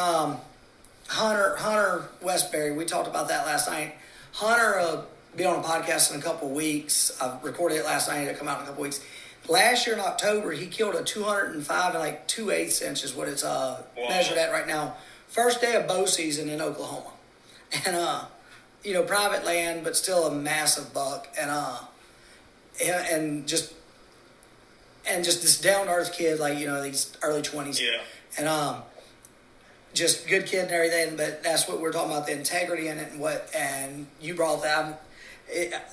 Hunter Westbury, we talked about that last night. Hunter will be on a podcast in a couple of weeks. I recorded it last night. It'll come out in a couple of weeks. Last year in October, he killed a 205 and 2/8 inches, what it's measured at right now. First day of bow season in Oklahoma. And, private land, but still a massive buck. And just this down-to-earth kid, these early 20s. Yeah. And, just good kid and everything, but that's what we're talking about, the integrity in it and you brought that.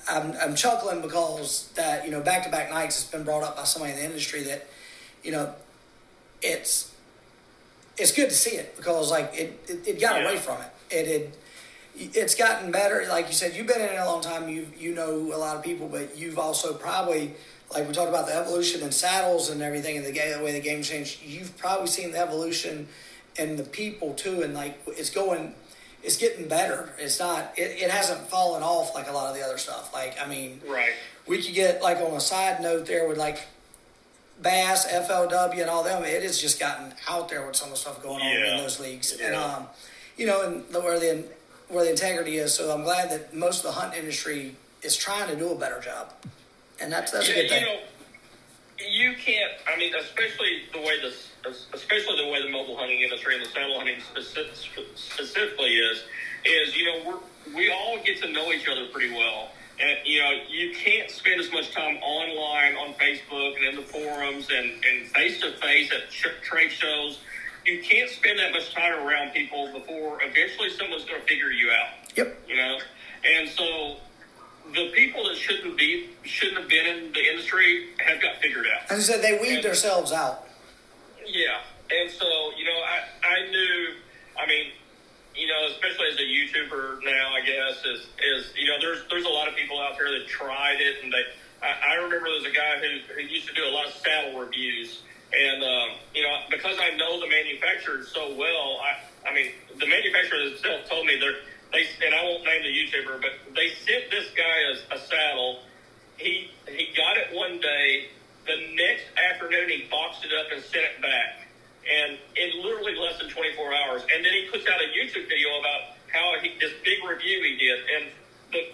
I'm chuckling because that, back-to-back nights has been brought up by somebody in the industry that, it's good to see it because like it got away from it. It's gotten better. Like you said, you've been in it a long time. You know a lot of people, but you've also probably, like we talked about the evolution in saddles and everything, and the way the game changed. You've probably seen the evolution in the people too, and like it's getting better. It's not. It hasn't fallen off like a lot of the other stuff. Like I mean, right. We could get like on a side note there with like Bass, FLW, and all them. It has just gotten out there with some of the stuff going on in those leagues, and and where the integrity is. So I'm glad that most of the hunt industry is trying to do a better job, and that's a good thing. You can't. I mean, especially the way the mobile hunting industry and the saddle hunting specifically is we all get to know each other pretty well. And, you can't spend as much time online on Facebook and in the forums and face-to-face at trade shows. You can't spend that much time around people before eventually someone's going to figure you out. Yep. And so the people that shouldn't have been in the industry have got figured out. As I said, they weed themselves out. Yeah. And so, I knew, I mean, especially as a YouTuber now, I guess, is there's a lot of people out there that tried it, and I remember there's a guy who used to do a lot of saddle reviews, and because I know the manufacturer so well, I mean the manufacturer itself told me and I won't name the YouTuber, but they sent this guy a saddle. He got it one day. The next afternoon, he boxed it up and sent it back. And in literally less than 24 hours. And then he puts out a YouTube video about how this big review he did. And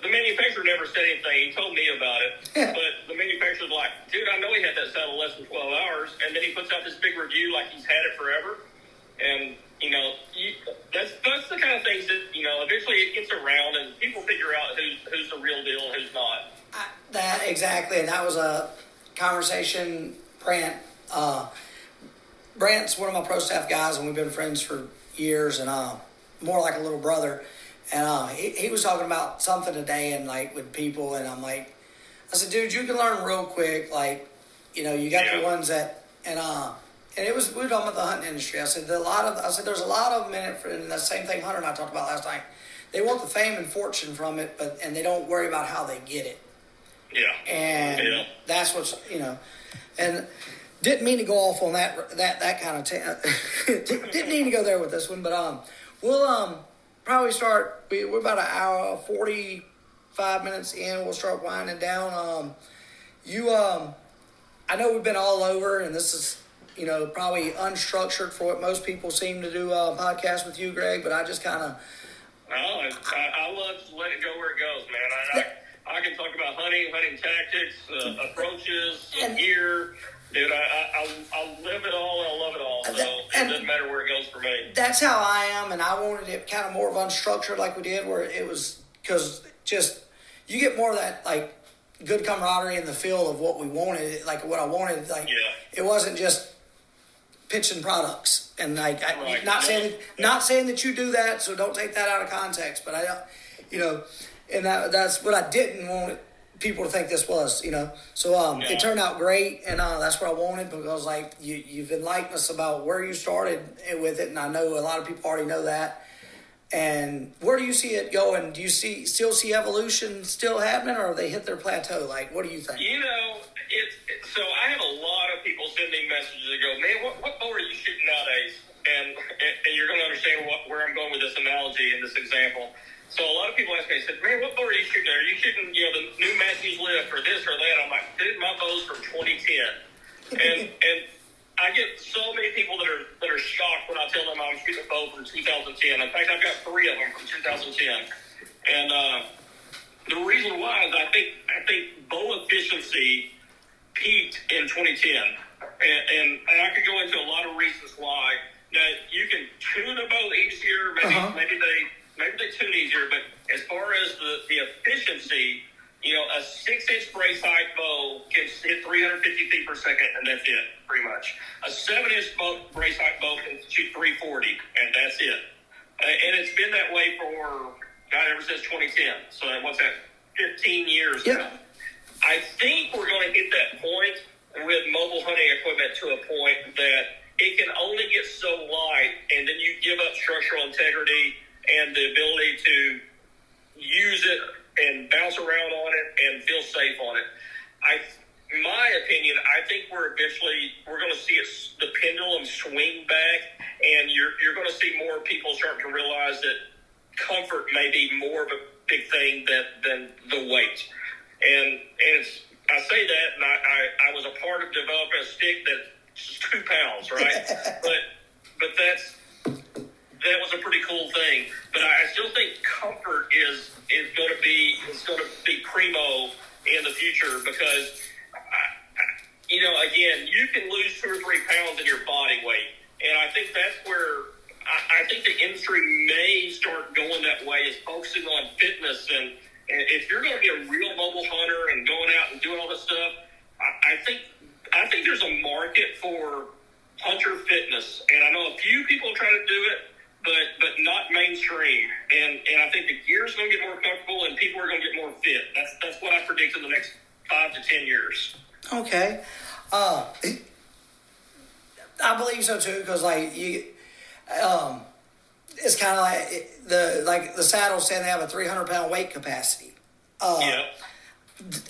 the manufacturer never said anything. He told me about it. But the manufacturer's like, dude, I know he had that saddle less than 12 hours. And then he puts out this big review like he's had it forever. And, that's the kind of things that, eventually it gets around and people figure out who's the real deal and who's not. Exactly. And that was a conversation Brant's one of my pro staff guys, and we've been friends for years, and more like a little brother. And he was talking about something today, and like with people, and I'm like, I said, dude, you can learn real quick. Like, you got the ones that, and we were talking about the hunting industry. I said there's a lot of them in it, and the same thing Hunter and I talked about last night. They want the fame and fortune from it, and they don't worry about how they get it. Yeah. And that's what's and. Didn't mean to go off on that kind of didn't mean to go there with this one, but we'll probably start. We're about an hour 45 minutes in. We'll start winding down. I know we've been all over, and this is probably unstructured for what most people seem to do podcasts with you, Greg. But I just kind of I love to let it go where it goes, man. I can talk about hunting tactics, approaches, gear. Dude, I live it all and I love it all, so it doesn't matter where it goes for me. That's how I am, and I wanted it kind of more of unstructured like we did, where it was, because just, you get more of that, like, good camaraderie in the feel of what we wanted, like what I wanted, like, it wasn't just pitching products, and like, not saying that you do that, so don't take that out of context, but and that's what I didn't want people to think this was, So it turned out great, and that's what I wanted, because like you've enlightened us about where you started with it, and I know a lot of people already know that. And where do you see it going? Do you still see evolution still happening, or have they hit their plateau? Like, what do you think? So I have a lot of people send me messages that go, man, what bow are you shooting nowadays? And you're going to understand where I'm going with this analogy and this example. So a lot of people ask me, I said, man, what bow are you shooting? Are you shooting, the new Matthews Lift or this or that? I'm like, dude, my bow's from 2010. And I get so many people that are shocked when I tell them I'm shooting a bow from 2010. In fact, I've got 3 of them from 2010. And the reason why is I think bow efficiency peaked in 2010. And I could go into a lot of reasons why. Now, you can tune a bow easier, maybe they tune easier, but as far as the efficiency, a 6-inch brace height bow can hit 350 feet per second, and that's it, pretty much. A 7-inch brace height bow can shoot 340, and that's it. And it's been that way for, ever since 2010. So what's that, 15 years Yep. now. I think we're going to hit that point with mobile hunting equipment to a point that it can only get so light, and then you give up structural integrity and the ability to use it and bounce around on it and feel safe on it. My opinion, I think we're going to see the pendulum swing back, and you're going to see more people start to realize that comfort may be more of a big thing than the weight. And I say that, and I was a part of developing a stick that's 2 pounds, right? but that was a pretty cool thing. But I still think comfort is going to be primo in the future, because again, you can lose 2 or 3 pounds in your body weight, and I think that's where I think the industry may start going that way, is focusing on fitness. And if you're going to be a real mobile hunter and going out and doing all this stuff, I think there's a market for hunter fitness, and I know a few people try to do it, but not mainstream. And I think the gear's going to get more comfortable, and people are going to get more fit. That's what I predict in the next 5 to 10 years. Okay. I believe so too, because it's kind of like the saddles saying they have a 300-pound weight capacity. Yeah.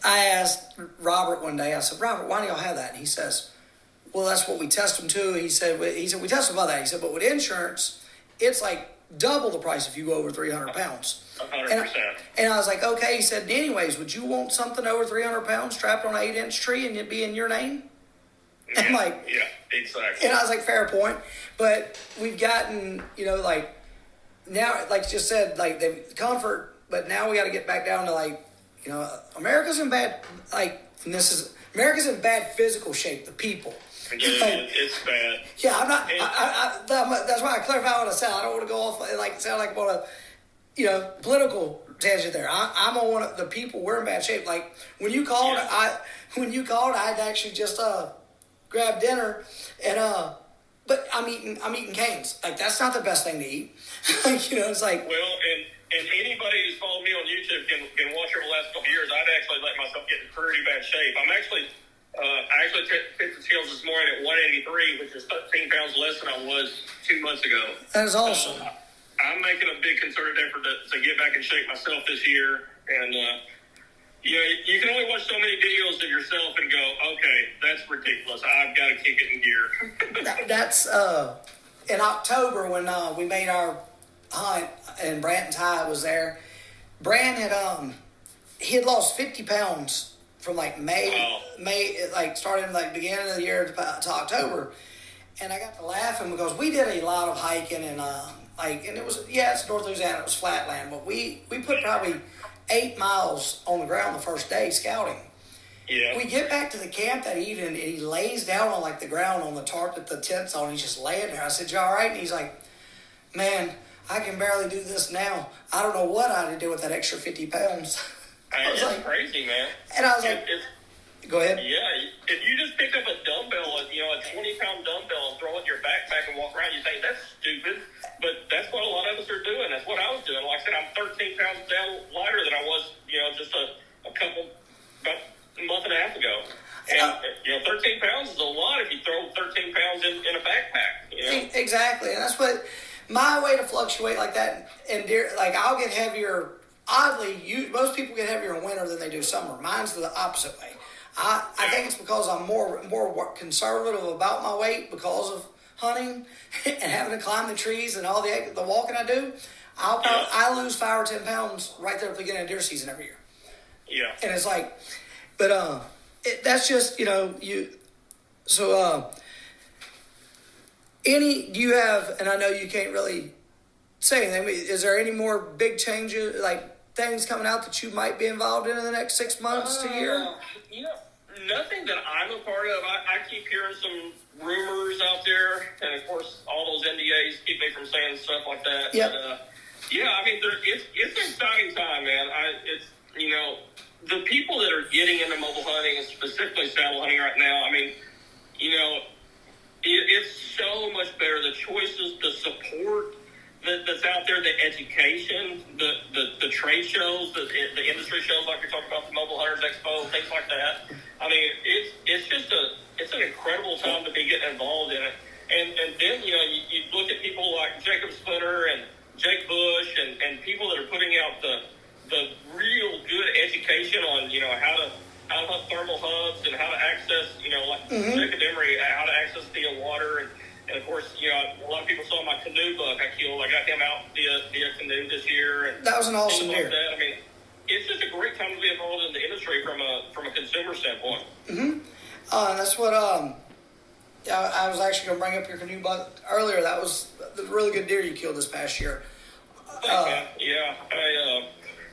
I asked Robert one day, I said, Robert, why do y'all have that? And he says, well, that's what we test them to. He said, we test them about that. He said, but with insurance, it's like double the price if you go over 300 pounds. 100%. And I was like, okay. He said, anyways, would you want something over 300 pounds strapped on an 8-inch tree and it be in your name? Yeah, I'm like, yeah, exactly. And I was like, fair point. But we've gotten, now, like you just said, like the comfort, but now we got to get back down to America's in bad, America's in bad physical shape, the people. It's bad. Yeah, I'm not. That's why I clarify what I sound. I don't want to go off sound like I'm on a political tangent there. I'm on one of the people. We're in bad shape. Like when you called, I'd actually just grabbed dinner and but I'm eating canes. Like that's not the best thing to eat. It's like and anybody who's followed me on YouTube can watch over the last couple of years. I'd actually let myself get in pretty bad shape. I actually picked the scales this morning at 183, which is 13 pounds less than I was 2 months ago. That is awesome. I'm making a big concerted effort to get back in shape myself this year. And, you can only watch so many videos of yourself and go, okay, that's ridiculous. I've got to kick it in gear. That's in October when we made our hunt and Brant and Ty was there. Brant he had lost 50 pounds from May, starting beginning of the year to October. And I got to laughing because we did a lot of hiking and and it was, it's North Louisiana, it was flatland, but we put probably 8 miles on the ground the first day scouting. Yeah. We get back to the camp that evening and he lays down on the ground on the tarp that the tent's on. He's just laying there. I said, you all right? And he's like, man, I can barely do this now. I don't know what I'd do with that extra 50 pounds. It's crazy, man. And I was like, go ahead. Yeah, if you just pick up a dumbbell, a 20-pound dumbbell and throw it in your backpack and walk around, you think that's stupid. But that's what a lot of us are doing. That's what I was doing. Like I said, I'm 13 pounds down lighter than I was, just about a month and a half ago. And, 13 pounds is a lot if you throw 13 pounds in a backpack. Exactly. And that's what my way to fluctuate like that. And I'll get heavier. Oddly, most people get heavier in winter than they do summer. Mine's the opposite way. I think it's because I'm more conservative about my weight because of hunting and having to climb the trees and all the walking I do. I lose 5 or 10 pounds right there at the beginning of deer season every year. Yeah. And it's that's just you. So do you have? And I know you can't really say anything. Is there any more big changes things coming out that you might be involved in the next 6 months to a year? Nothing that I'm a part of. I keep hearing some rumors out there, and of course, all those NDAs keep me from saying stuff like that. Yep. But, it's an exciting time, man. The people that are getting into mobile hunting, and specifically saddle hunting right now, it's so much better. The choices, the support that's out there, the education, the the trade shows, the industry shows, like you're talking about, the Mobile Hunters Expo, things like that. I mean, it's an incredible time to be getting involved in it. And then, you look at people like Jacob Splinter and Jake Bush and people that are putting out the real good education on, how to hunt thermal hubs and how to access, like Jacob Emery, how to access via water. And of course, a lot of people saw my canoe buck I killed. I got him out via canoe this year. And that was an awesome deer. Like that. I mean, it's just a great time to be involved in the industry from a consumer standpoint. That's what I was actually going to bring up your canoe buck earlier. That was the really good deer you killed this past year. Yeah,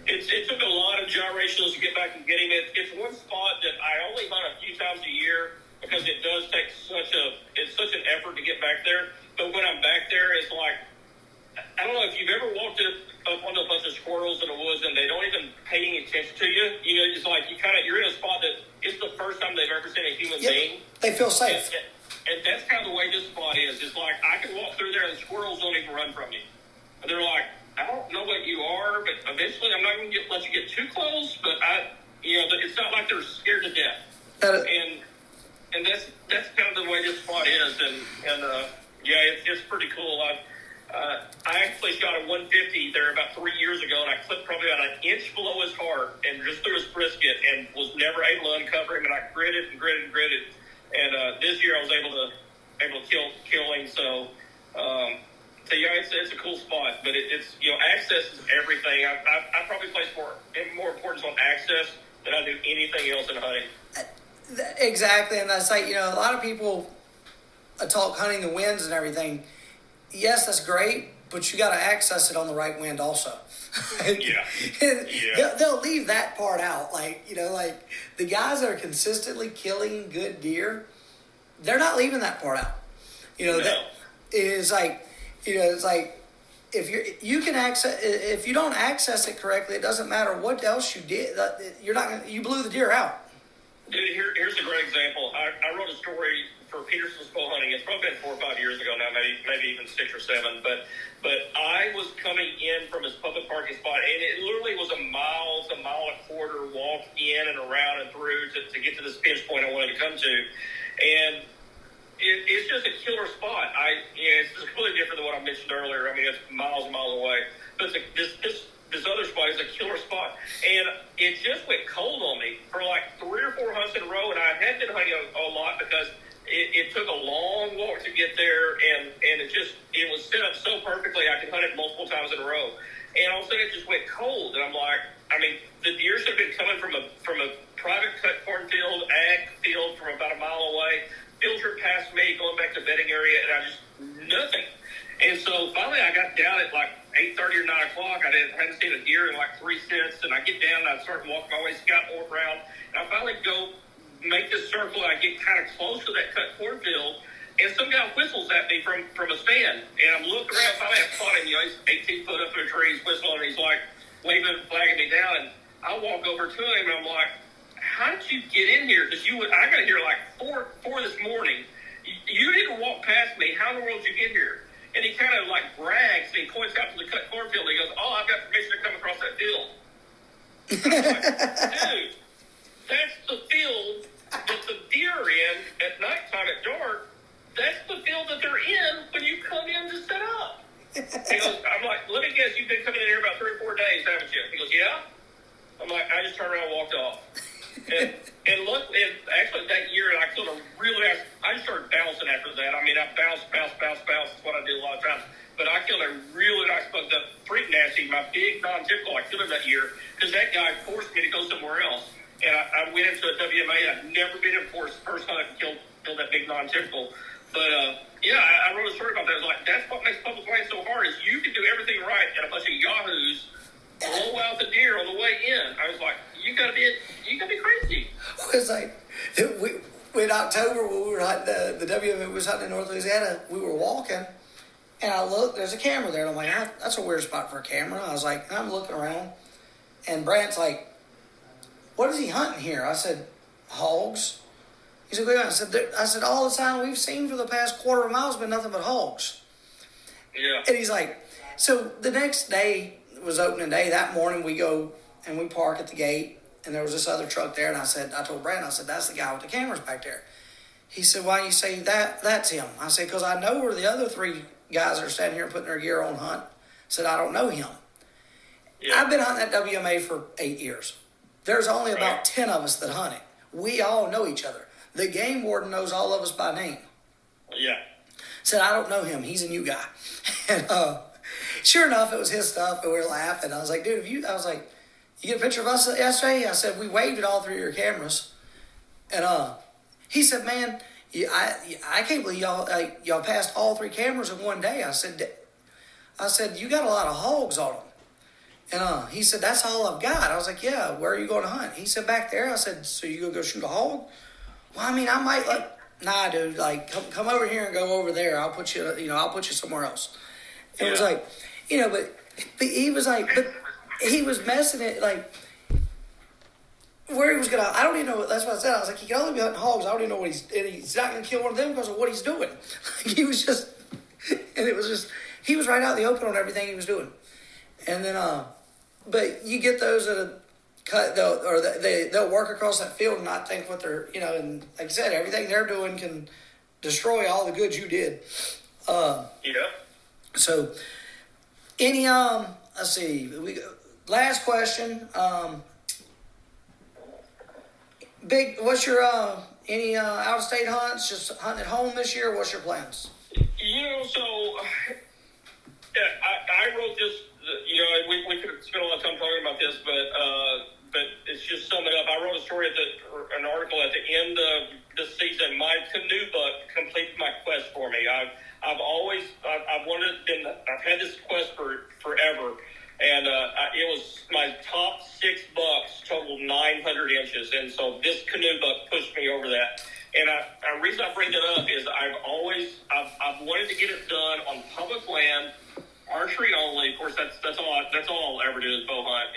it took a lot of gyrations to get back and get him. It's one spot that I only hunt a few times a year because it does take such an effort to get back there. But when I'm back there, it's like, I don't know if you've ever walked up on a bunch of squirrels in the woods and they don't even pay any attention to you. It's like you're in a spot that it's the first time they've ever seen a human being. They feel safe. And that's kind of the way this spot is. It's like I can walk through there and the squirrels don't even run from you. And they're like, I don't know what you are, but eventually I'm not going to let you get too close. But it's not like they're scared to death. And that's kind of the way this spot is. It's pretty cool. I actually shot a 150 there about 3 years ago, and I clipped probably about an inch below his heart and just threw his brisket and was never able to uncover him. And I gritted and gritted and gritted. And this year I was able to kill him. So it's a cool spot, but it's access is everything. I probably place more importance on access than I do anything else in hunting. Exactly, and that's like a lot of people talk hunting the winds and everything. Yes, that's great, but you got to access it on the right wind also. They'll leave that part out. Like the guys that are consistently killing good deer, they're not leaving that part out. That is like, it's like if you don't access it correctly, it doesn't matter what else you did. You blew the deer out. Dude, here's a great example. I wrote a story for Peterson's Bow Hunting. It's probably been 4 or 5 years ago now, maybe even 6 or 7. But I was coming in from his public parking spot, and it literally was a mile and a quarter walk in and around and through to get to this pinch point I wanted to come to. And it's just a killer spot. It's completely different than what I mentioned earlier. I mean, it's miles and miles away. But this other spot is a killer spot. And it just went cold on me for like 3 or 4 hunts in a row. And I had been hunting a lot because it took a long walk to get there. And it was set up so perfectly I could hunt it multiple times in a row. And all of a sudden it just went cold. And I'm like, the deer should have been coming from a private cut cornfield, ag field from about a mile away, filtered past me, going back to bedding area, and nothing. And so finally I got down at like 8:30 or 9 o'clock. I hadn't seen a deer in like 3 cents, and I get down and I start walking my way, scout around, and I finally go make this circle, and I get kind of close to that cut cornfield, and some guy whistles at me from a stand, and I'm looking around, finally I spot him, he's 18 foot up in a tree, he's whistling, and he's like waving, flagging me down, and I walk over to him, and I'm like, how did you get in here? Because I got here like 4 this morning. You didn't walk past me. How in the world did you get here? And he kind of like brags, and he points out to the cut cornfield. He goes, "Oh, I've got permission to come across that field." I'm like, dude, that's the field that the deer are in at nighttime at dark. That's the field that they're in when you come in to set up. He goes, I'm like, let me guess, you've been coming in here about 3 or 4 days, haven't you? He goes, yeah. I'm like, I just turned around and walked off. And luckily, actually that year, I killed a really nice. I just started bouncing after that. I mean, I bounce. That's what I do a lot of times. But I killed a really nice buck, the freak nasty, my big non-typical. I killed him that year because that guy forced me to go somewhere else. And I went into a WMA. I've never been enforced. First time I killed that big non-typical. But I wrote a story about that. I was like, that's what makes public land so hard is you can do everything right, and a bunch of yahoos blow out the deer on the way in. I was like, you gotta be crazy. It was like in October when we were hunting the WMA was hunting in North Louisiana. We were walking, and I looked. There's a camera there. And I'm like, that's a weird spot for a camera. I was like, I'm looking around, and Brant's like, what is he hunting here? I said, hogs. He said, wait a minute. I said, all the time we've seen for the past quarter of a mile has been nothing but hogs. Yeah. And he's like, so the next day was opening day that morning. We go and we park at the gate, and there was this other truck there. And I told Brandon, I said, that's the guy with the cameras back there. He said, why do you say that? That's him. I said, because I know where the other 3 guys are standing here putting their gear on hunt. I said, I don't know him. Yeah. I've been hunting at WMA for 8 years. There's only about 10 of us that hunt it. We all know each other. The game warden knows all of us by name. Yeah. Said, I don't know him. He's a new guy. And sure enough, it was his stuff, and we were laughing. I was like, dude, you get a picture of us yesterday? I said, we waved at all 3 of your cameras. And he said, man, I can't believe y'all passed all 3 cameras in one day. I said, you got a lot of hogs on them. And he said, that's all I've got. I was like, yeah, where are you going to hunt? He said, back there. I said, so you going to go shoot a hog? Well, I mean, I might nah, dude, like, come over here and go over there. I'll put you somewhere else. It was like, but he was like, but he was messing it, like, where he was going to, I don't even know, that's what I said. I was like, he can only be hunting hogs. I don't even know what he's not going to kill one of them because of what he's doing. Like, he was just, and it was just, he was right out in the open on everything he was doing. And then, but you get those that they'll work across that field and not think what they're, and like I said, everything they're doing can destroy all the good you did. Yeah. So, any, let's see, last question. What's your, any out-of-state hunts? Just hunting at home this year? What's your plans? So, I wrote this, we could spend a lot of time talking about this, but it's just summing up. I wrote a story an article at the end of this season. My canoe buck completed my quest for me. I've had this quest for forever, and it was my top 6 bucks totaled 900 inches, and so this canoe buck pushed me over that. And the reason I bring that up is I've wanted to get it done on public land, archery only. Of course, that's all I'll ever do is bow hunt.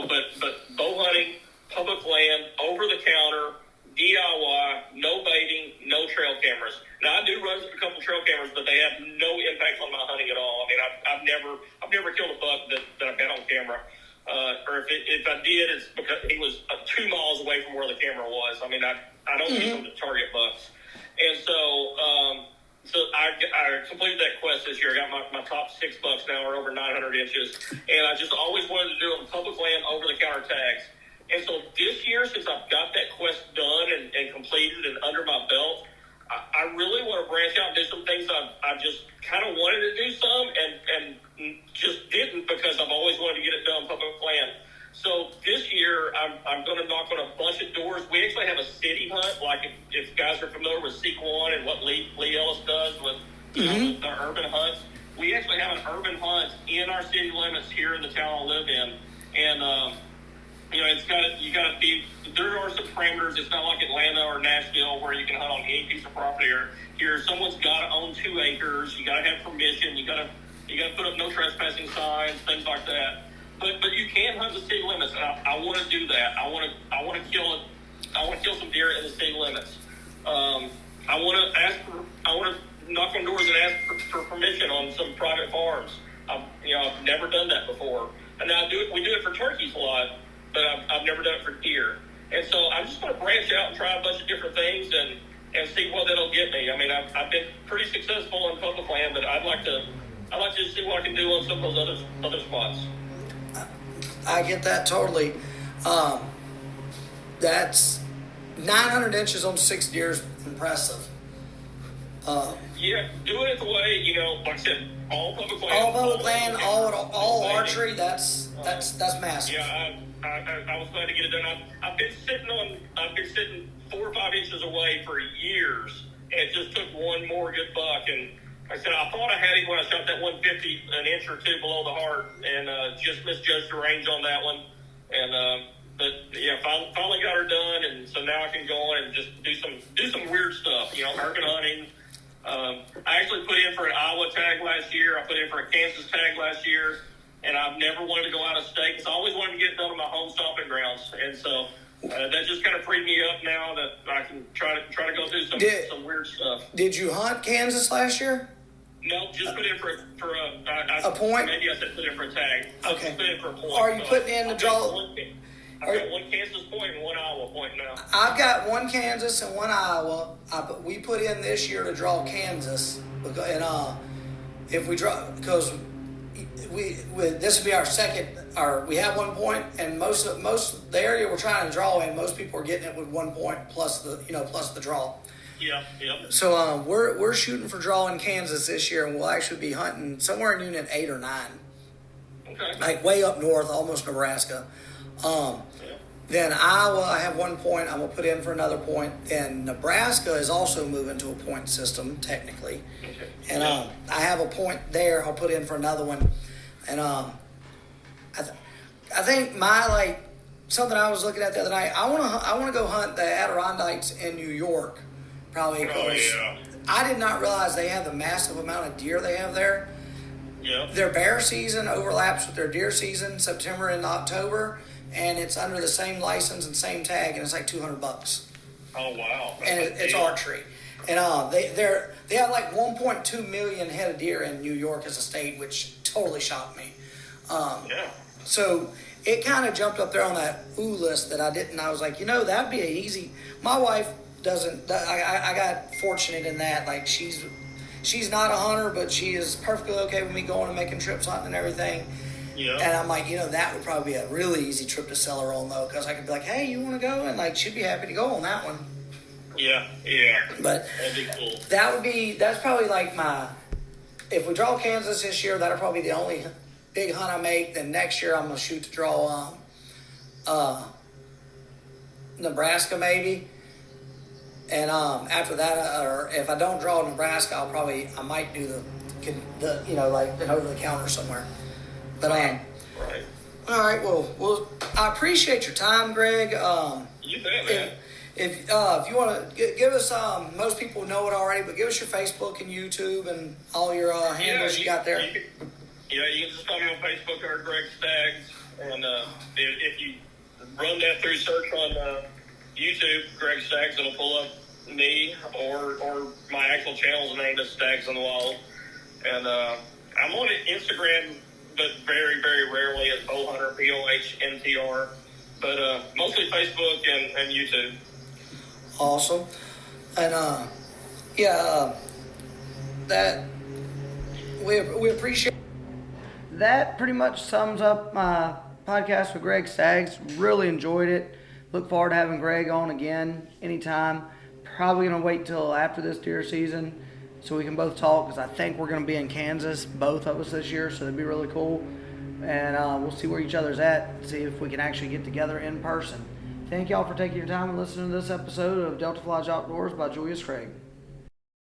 But bow hunting, public land, over the counter, DIY, no baiting, no trail cameras. Now I do run a couple trail cameras, but they have no impact on my hunting at all. I mean, I've never killed a buck that I've had on camera. Or if I did, it's because he was 2 miles away from where the camera was. I mean, I don't use them to target bucks. And so I completed that quest this year. I got my top 6 bucks now are over 900 inches. And I just always wanted to do them public land, over-the-counter tags. And so this year, since I've got that quest done and completed and under my belt, I really want to branch out and do some things I've just kind of wanted to do some and just didn't because I've always wanted to get it done public land. So this year, I'm going to knock on a bunch of doors. We actually have a city hunt, like if guys are familiar with Seek One and what Lee Ellis does with the urban hunts. We actually have an urban hunt in our city limits here in the town I live in. And, you got to be, there are some parameters. It's not like Atlanta or Nashville where you can hunt on any piece of property. Here, someone's got to own 2 acres. You got to have permission. You got to put up no trespassing signs, things like that. But you can hunt the city limits, and I want to do that. I want to kill it. I want to kill some deer in the city limits. I want to knock on doors and ask for permission on some private farms. I've never done that before, and now we do it for turkeys a lot, but I've never done it for deer. And so I'm just going to branch out and try a bunch of different things and see what that'll get me. I mean, I've been pretty successful in public land, but I'd like to see what I can do on some of those other spots. I get that totally. That's 900 inches on 6 deer is impressive. Yeah, doing it the way, like I said, all public land. All public land, all archery, that's massive. Yeah, I was glad to get it done. I've been sitting 4 or 5 inches away for years, and it just took one more good buck. And like I said, I thought I had him when I shot that 150 an inch or 2 below the heart, and just misjudged the range on that one. And but yeah, finally got her done, and so now I can go on and just do some weird stuff. Urban hunting. I actually put in for an Iowa tag last year. I put in for a Kansas tag last year, and I've never wanted to go out of state because I always wanted to get it done on my home stomping grounds. And so that just kind of freed me up now that I can try to go through some weird stuff. Did you hunt Kansas last year? No, just put in for A point? Maybe I said put in for a tag. Okay. Just put in for a point. Are you putting in the draw? I've got one Kansas point and one Iowa point now. I've got one Kansas and one Iowa. We put in this year to draw Kansas, and if we draw, because this would be our second. We have 1 point, and most the area we're trying to draw in, most people are getting it with 1 point plus the draw. Yeah. So we're shooting for drawing Kansas this year, and we'll actually be hunting somewhere in Unit 8 or 9, Okay. like way up north, almost Nebraska. Then Iowa, I have 1 point. I'm gonna put in for another point. And Nebraska is also moving to a point system technically, Okay. and I have a point there. I'll put in for another one, and I think something I was looking at the other night. I wanna go hunt the Adirondacks in New York, probably because I did not realize they have the massive amount of deer they have there. Yeah. Their bear season overlaps with their deer season, September and October, and it's under the same license and same tag, and it's like $200. Oh wow. And it's archery. And they have like 1.2 million head of deer in New York as a state, which totally shocked me. Yeah. So it kind of jumped up there on that list that I didn't. I was like, that'd be an easy. My wife doesn't. I got fortunate in that. Like she's not a hunter, but she is perfectly okay with me going and making trips hunting and everything. Yeah. And I'm like, that would probably be a really easy trip to sell her on though, because I could be like, hey, you want to go? And like she'd be happy to go on that one. Yeah. But that'd be cool. That's probably like if we draw Kansas this year, that'll probably be the only big hunt I make. Then next year I'm gonna shoot to draw Nebraska maybe. And after that, or if I don't draw Nebraska, I might do the like an over the counter somewhere. But Right. all right. Well, I appreciate your time, Greg. You bet, man. If you want to give us, most people know it already, but give us your Facebook and YouTube and all your handles you got there. You can just find me on Facebook under Greg Staggs, and if you run that through search on YouTube, Greg Staggs, it'll pull up me or my actual channel's name is Staggs in the Wild, and I'm on Instagram, but very, very rarely as Bowhunter, BOHNTR, but mostly Facebook and YouTube. Awesome. And that we appreciate. That pretty much sums up my podcast with Greg Staggs. Really enjoyed it. Look forward to having Greg on again anytime. Probably gonna wait till after this deer season so we can both talk, because I think we're gonna be in Kansas, both of us this year, so that'd be really cool. And we'll see where each other's at, see if we can actually get together in person. Thank y'all for taking your time and listening to this episode of Delta Flies Outdoors by Julius Craig.